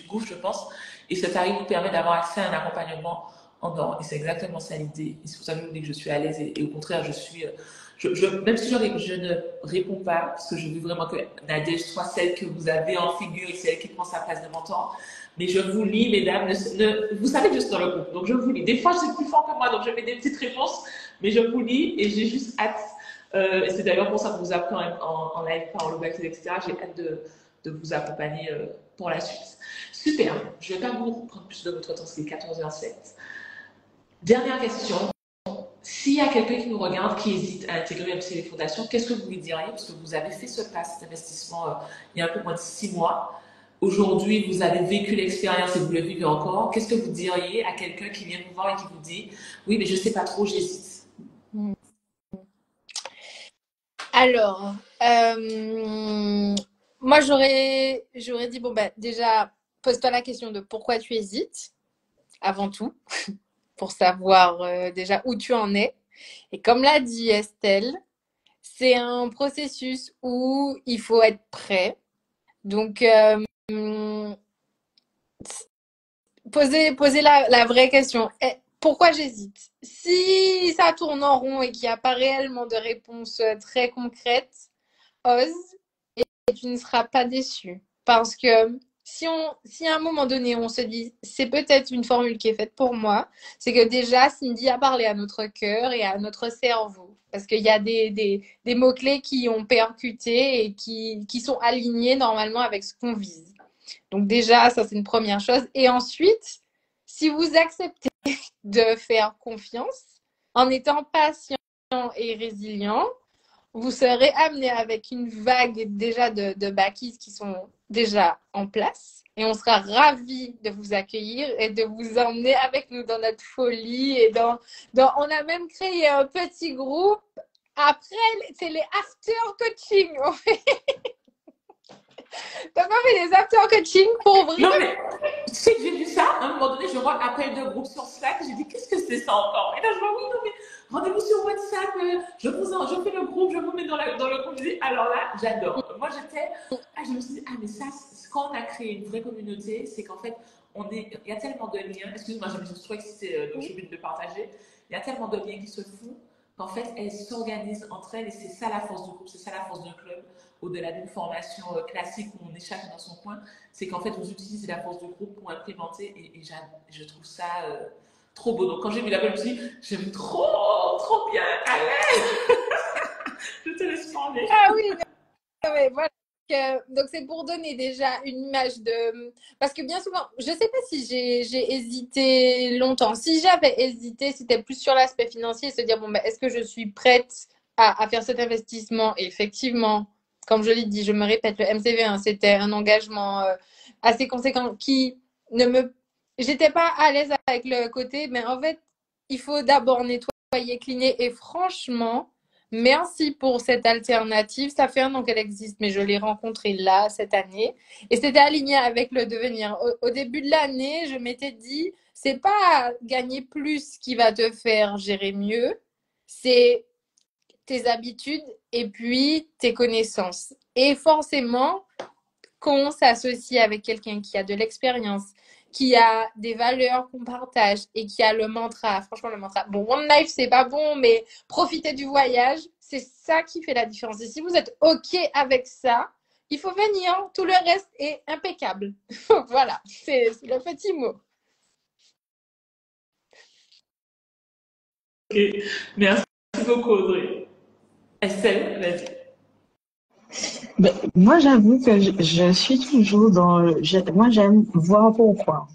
gouffre, je pense. Et ce tarif nous permet d'avoir accès à un accompagnement en or. Et c'est exactement ça l'idée. Et c'est pour ça que je vous dis que je suis à l'aise. Et au contraire, je suis. Même si je ne réponds pas, parce que je veux vraiment que Nadège soit celle que vous avez en figure et celle qui prend sa place de mentor. Mais je vous lis, mesdames. Vous savez que je suis dans le groupe, donc je vous lis. Des fois, c'est plus fort que moi, donc je mets des petites réponses, mais je vous lis et j'ai juste hâte. Et c'est d'ailleurs pour ça que vous appelez en live, par le back, etc. J'ai hâte de vous accompagner pour la suite. Super. Je ne vais pas vous prendre plus de votre temps, c'est 14h07. Dernière question. S'il y a quelqu'un qui nous regarde, qui hésite à intégrer MCV Fondation, qu'est-ce que vous lui diriez? Parce que vous avez fait ce pas, cet investissement, il y a un peu moins de 6 mois. Aujourd'hui, vous avez vécu l'expérience et vous le vivez encore. Qu'est-ce que vous diriez à quelqu'un qui vient vous voir et qui vous dit: Oui, mais je ne sais pas trop, j'hésite? Alors, moi, j'aurais dit, bon, ben, déjà, pose-toi la question de pourquoi tu hésites, avant tout, pour savoir déjà où tu en es. Et comme l'a dit Estelle, c'est un processus où il faut être prêt. Donc, poser la vraie question. Pourquoi j'hésite? Si ça tourne en rond et qu'il n'y a pas réellement de réponse très concrète, ose et tu ne seras pas déçu. Parce que si à un moment donné, on se dit, c'est peut-être une formule qui est faite pour moi, c'est que déjà, Cindy a parlé à notre cœur et à notre cerveau. Parce qu'il y a des mots-clés qui ont percuté et qui sont alignés normalement avec ce qu'on vise. Donc déjà, ça, c'est une première chose. Et ensuite, si vous acceptez de faire confiance, en étant patient et résilient, vous serez amené avec une vague déjà de backies qui sont déjà en place. Et on sera ravis de vous accueillir et de vous emmener avec nous dans notre folie. Et on a même créé un petit groupe. Après, c'est les after coaching. Donc, on fait des after coaching pour vrai. Non, mais tu sais que j'ai vu ça. À un moment donné, je vois appel de groupe sur Slack. J'ai dit: Qu'est-ce que c'est ça encore? Et là, je vois: Oui, non, mais rendez-vous sur WhatsApp. Je fais le groupe, je vous mets dans le groupe. Je dis: Alors là, j'adore. Moi, je me suis dit: Ah, mais ça, quand on a créé une vraie communauté, c'est qu'en fait, il y a tellement de liens. Excuse-moi, je suis trop excitée, donc je suis obligée de le partager. Il y a tellement de liens qui se font qu'en fait, elles s'organisent entre elles et c'est ça la force du groupe, c'est ça la force d'un club, au-delà d'une formation classique où on est chacun dans son coin, c'est qu'en fait, vous utilisez la force du groupe pour implémenter et je trouve ça trop beau. Donc, quand j'ai vu la web, je me suis dit: J'aime trop bien, allez. Je te laisse parler. Ah oui, non, mais voilà. Donc, c'est pour donner déjà une image de... Parce que bien souvent, je ne sais pas si j'ai hésité longtemps. Si j'avais hésité, c'était plus sur l'aspect financier, se dire, bon, ben, est-ce que je suis prête à faire cet investissement? Et effectivement, comme je l'ai dit, je me répète, le MCV1, c'était un engagement assez conséquent qui ne me... J'étais pas à l'aise avec le côté, mais en fait, il faut d'abord nettoyer, cleaner. Et franchement, merci pour cette alternative. Ça fait 1 an qu'elle existe, mais je l'ai rencontrée là, cette année. Et c'était aligné avec le devenir. Au début de l'année, je m'étais dit, c'est pas gagner plus qui va te faire gérer mieux, c'est tes habitudes et puis tes connaissances. Et forcément, quand on s'associe avec quelqu'un qui a de l'expérience, qui a des valeurs qu'on partage et qui a le mantra, franchement le mantra, bon, One Life c'est pas bon, mais profitez du voyage, c'est ça qui fait la différence. Et si vous êtes OK avec ça, il faut venir, tout le reste est impeccable. Voilà, c'est le petit mot. Ok, merci beaucoup, Audrey. Estelle, vas-y. Ben, moi, j'avoue que je suis toujours moi, j'aime voir pourquoi.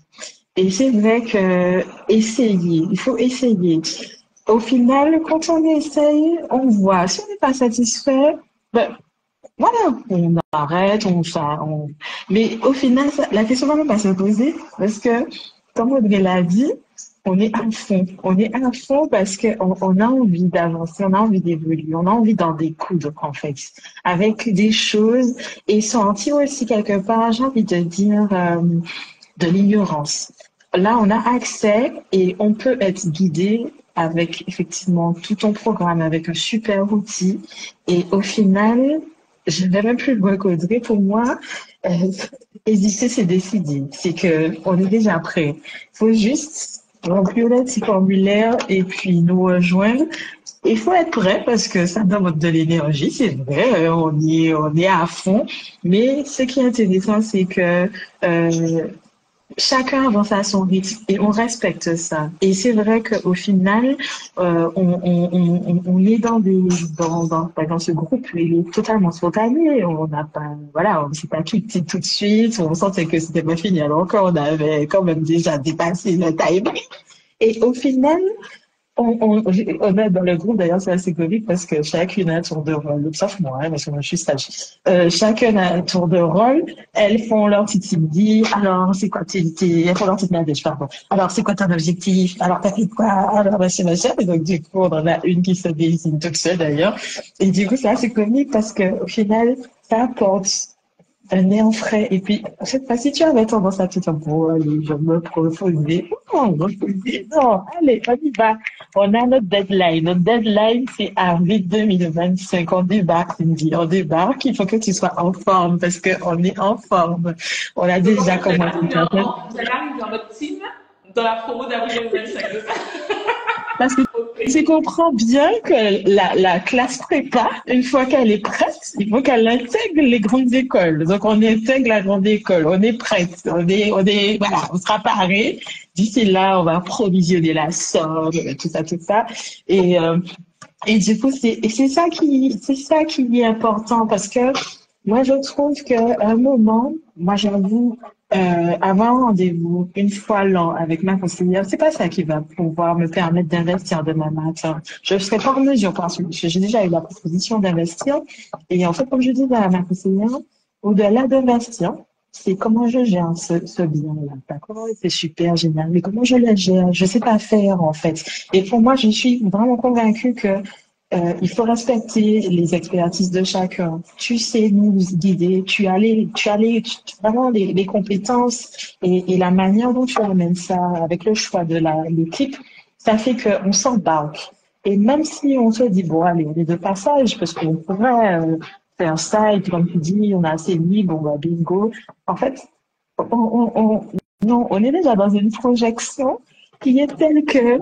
Et c'est vrai que il faut essayer. Au final, quand on essaye, on voit. Si on n'est pas satisfait, ben, Voilà, on arrête, mais au final, la question va même pas se poser parce que, comme Audrey l'a dit, on est à fond. On est à fond parce qu'on a envie d'avancer, on a envie d'évoluer, on a envie d'en découdre, en fait, avec des choses et sentir aussi quelque part, j'ai envie de dire, de l'ignorance. Là, on a accès et on peut être guidé avec effectivement tout ton programme, avec un super outil. Et au final, je ne vais même plus le recodrer. Pour moi, euh, hésiter, c'est décider. C'est que on est déjà prêt. Il faut juste remplir le petit formulaire et puis nous rejoindre. Il faut être prêt parce que ça demande de l'énergie, c'est vrai, on est à fond. Mais ce qui est intéressant, c'est que chacun avance à son rythme et on respecte ça. Et c'est vrai qu'au final, on est dans ce groupe, il est totalement spontané. On n'a pas, voilà, on s'est pas quitté tout de suite. On sentait que c'était pas fini alors qu'on avait quand même déjà dépassé le time. Et au final, on a dans le groupe, d'ailleurs, c'est assez comique parce que chacune a un tour de rôle, sauf moi, hein, parce que moi, je suis sage. Chacune a un tour de rôle. Elles font leur petite midi. Alors, c'est quoi elles font leur petite nadège, pardon. Alors, c'est quoi ton objectif? Alors, t'as fait quoi? Alors, machin. Et donc, du coup, on en a une qui se désigne toute seule, d'ailleurs. Et du coup, c'est assez comique parce que, au final, ça apporte un néant frais. Et puis, cette fois-ci, tu avais tendance à te dire, bon, allez, je me proposer. Non, allez, on y va. On a notre deadline. Notre deadline, c'est avril 2025. On débarque, Cindy. On débarque. Il faut que tu sois en forme parce qu'on est en forme. On a Donc, en déjà fait, commencé. vous allez arriver en mode team dans la promo d'avril 2025, c'est ça? Parce que Ok. tu comprends bien que la classe prépa, une fois qu'elle est prête, il faut qu'elle intègre les grandes écoles. Donc, on intègre la grande école. On est prête. Voilà, on sera paré. D'ici là, on va provisionner la somme, tout ça, tout ça. Et, euh, et du coup, c'est ça qui est important parce que moi, je trouve qu'à un moment, moi, j'avoue, avoir un rendez-vous une fois l'an avec ma conseillère, c'est pas ça qui va pouvoir me permettre d'investir demain matin. Je serai pas en mesure parce que j'ai déjà eu la proposition d'investir. Et en fait, comme je disais à ma conseillère, au-delà d'investir, c'est comment je gère ce bien-là. D'accord? C'est super génial. Mais comment je le gère? Je sais pas faire, en fait. Et pour moi, je suis vraiment convaincue que il faut respecter les expertises de chacun. Tu sais nous guider, vraiment les compétences et la manière dont tu amènes ça avec le choix de l'équipe, ça fait qu'on s'embarque. Et même si on se dit, bon, allez, on est de passage, parce qu'on pourrait faire ça, et puis comme tu dis, on a assez libre, on va bingo. En fait, non, on est déjà dans une projection qui est telle que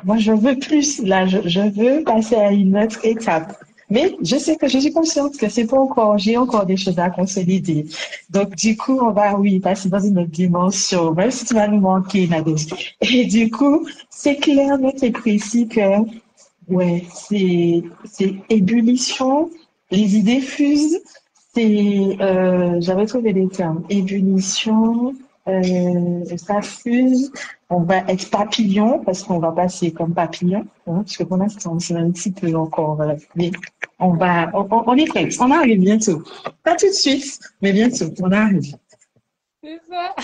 moi, je veux plus. Là, je veux passer à une autre étape. Mais je sais que je suis consciente que c'est pas encore, j'ai encore des choses à consolider. Donc, du coup, on va, oui, passer dans une autre dimension, même si tu vas nous manquer, Nadège. Et du coup, c'est clair, net et précis que, ouais, c'est ébullition, les idées fusent, j'avais trouvé des termes, ébullition, ça fuse, on va être papillon, parce qu'on va passer comme papillon, hein, parce que pour l'instant, c'est un petit peu encore, mais on est prêt, on arrive bientôt. Pas tout de suite, mais bientôt, on arrive. C'est ça.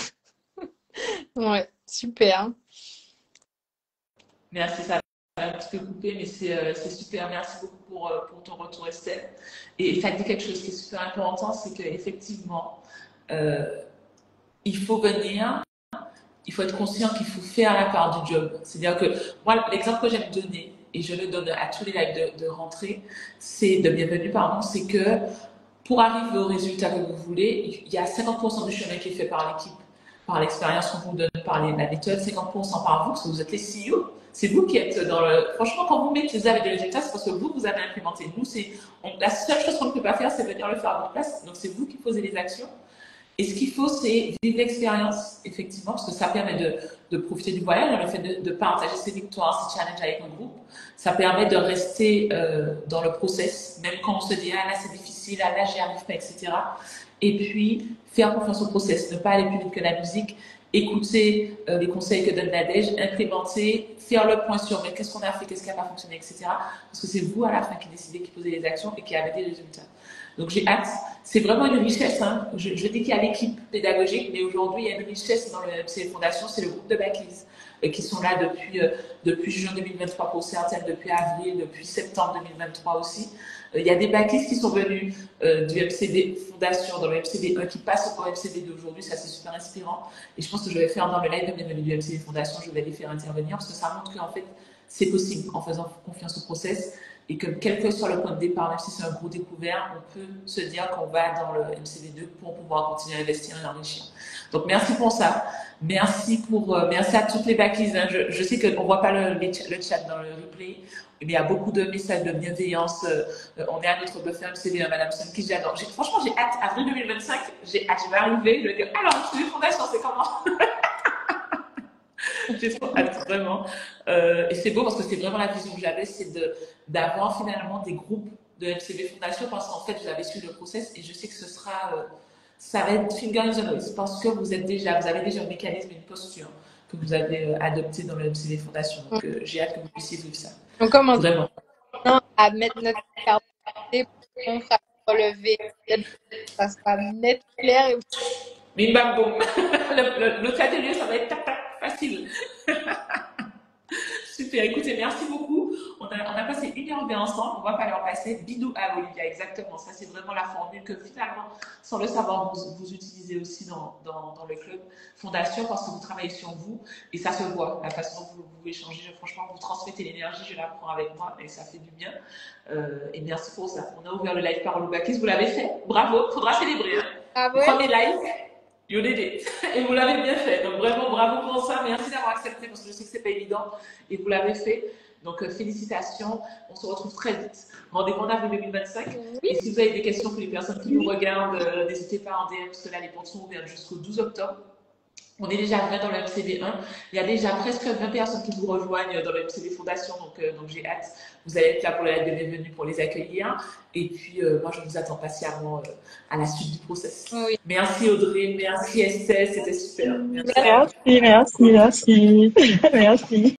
Ouais, super. Merci, ça a un petit peu coupé, mais c'est super. Merci beaucoup pour ton retour, Estelle. Et tu as dit quelque chose qui est super important, c'est qu'effectivement, euh, il faut venir, il faut être conscient qu'il faut faire la part du job. C'est-à-dire que moi, l'exemple que j'aime donner, et je le donne à tous les lives de rentrée, c'est de bienvenue, pardon, c'est que pour arriver au résultat que vous voulez, il y a 50% du chemin qui est fait par l'équipe, par l'expérience qu'on vous donne, par la méthode, 50% par vous, parce que vous êtes les CEO. C'est vous qui êtes dans le. Franchement, quand vous maîtrisez avec des résultats, c'est parce que vous avez implémenté. Nous, la seule chose qu'on ne peut pas faire, c'est venir le faire à votre place. Donc, c'est vous qui posez les actions. Et ce qu'il faut, c'est vivre l'expérience, effectivement, parce que ça permet de profiter du voyage, le fait de partager ses victoires, ses challenges avec un groupe. Ça permet de rester dans le process, même quand on se dit, ah là c'est difficile, ah là j'y arrive pas, etc. Et puis, faire confiance au process, ne pas aller plus vite que la musique, écouter les conseils que donne Nadège, implémenter, faire le point sur mais qu'est-ce qu'on a fait, qu'est-ce qui n'a pas fonctionné, etc. Parce que c'est vous à la fin qui décidez, qui posez les actions et qui avez des résultats. Donc j'ai hâte. C'est vraiment une richesse. Hein. Je dis qu'il y a l'équipe pédagogique, mais aujourd'hui, il y a une richesse dans le MCV Fondation, c'est le groupe de backlist qui sont là depuis juin 2023 pour certaines, depuis avril, depuis septembre 2023 aussi. Il y a des backlists qui sont venus du MCV Fondation dans le MCV 1 qui passent au MCV d'aujourd'hui, ça c'est super inspirant. Et je pense que je vais faire dans le live de bienvenue du MCV Fondation, je vais les faire intervenir parce que ça montre qu'en fait, c'est possible en faisant confiance au process et que quel que soit le point de départ, même si c'est un gros découvert, on peut se dire qu'on va dans le MCV2 pour pouvoir continuer à investir et enrichir. Donc merci pour ça. Merci à toutes les backlists. Hein. Je sais qu'on ne voit pas le chat dans le replay, mais il y a beaucoup de messages de bienveillance. On est à notre buffer MCV, hein, Madame Sun, qui j'adore. Franchement, j'ai hâte. Avril 2025, j'ai hâte. Je vais arriver, je vais dire, alors, MCV Fondation, c'est comment? J'ai trop hâte, vraiment. Et c'est beau parce que c'est vraiment la vision que j'avais, c'est d'avoir finalement des groupes de MCV Fondation parce qu'en fait, j'avais suivi le process et je sais que ça va être finger in the nose parce que vous avez déjà un mécanisme, une posture que vous avez adopté dans le MCV Fondation. Donc, j'ai hâte que vous puissiez vivre ça. On commence vraiment à mettre notre carte pour faire relever. Ça sera net, clair et bim bam boum. Le atelier, ça va être facile. Super, écoutez, merci beaucoup. On a passé 1h20 ensemble, on va pas leur passer. Bidou à Olivia, exactement. Ça, c'est vraiment la formule que finalement, sans le savoir, vous utilisez aussi dans le club Fondation parce que vous travaillez sur vous et ça se voit. La façon dont vous échangez, franchement, vous transmettez l'énergie, je la prends avec moi et ça fait du bien. Et merci pour ça. On a ouvert le live Parole au Backlist, vous l'avez fait. Bravo, faudra célébrer. Hein. Ah ouais. Premier live. You did it. Et vous l'avez bien fait. Donc vraiment, bravo pour ça. Merci d'avoir accepté parce que je sais que c'est pas évident et vous l'avez fait. Donc félicitations. On se retrouve très vite. Rendez-vous en avril 2025. Oui. Et si vous avez des questions pour les personnes qui nous regardent, n'hésitez pas en DM parce que là, les portes sont ouvertes jusqu'au 12 octobre. On est déjà 20 dans le MCV1. Il y a déjà presque 20 personnes qui vous rejoignent dans le MCV Fondation. Donc j'ai hâte. Vous allez être là pour la bienvenue pour les accueillir. Et puis, moi, je vous attends patiemment à la suite du process. Oui. Merci Audrey, merci Estelle, c'était super. Merci. Merci.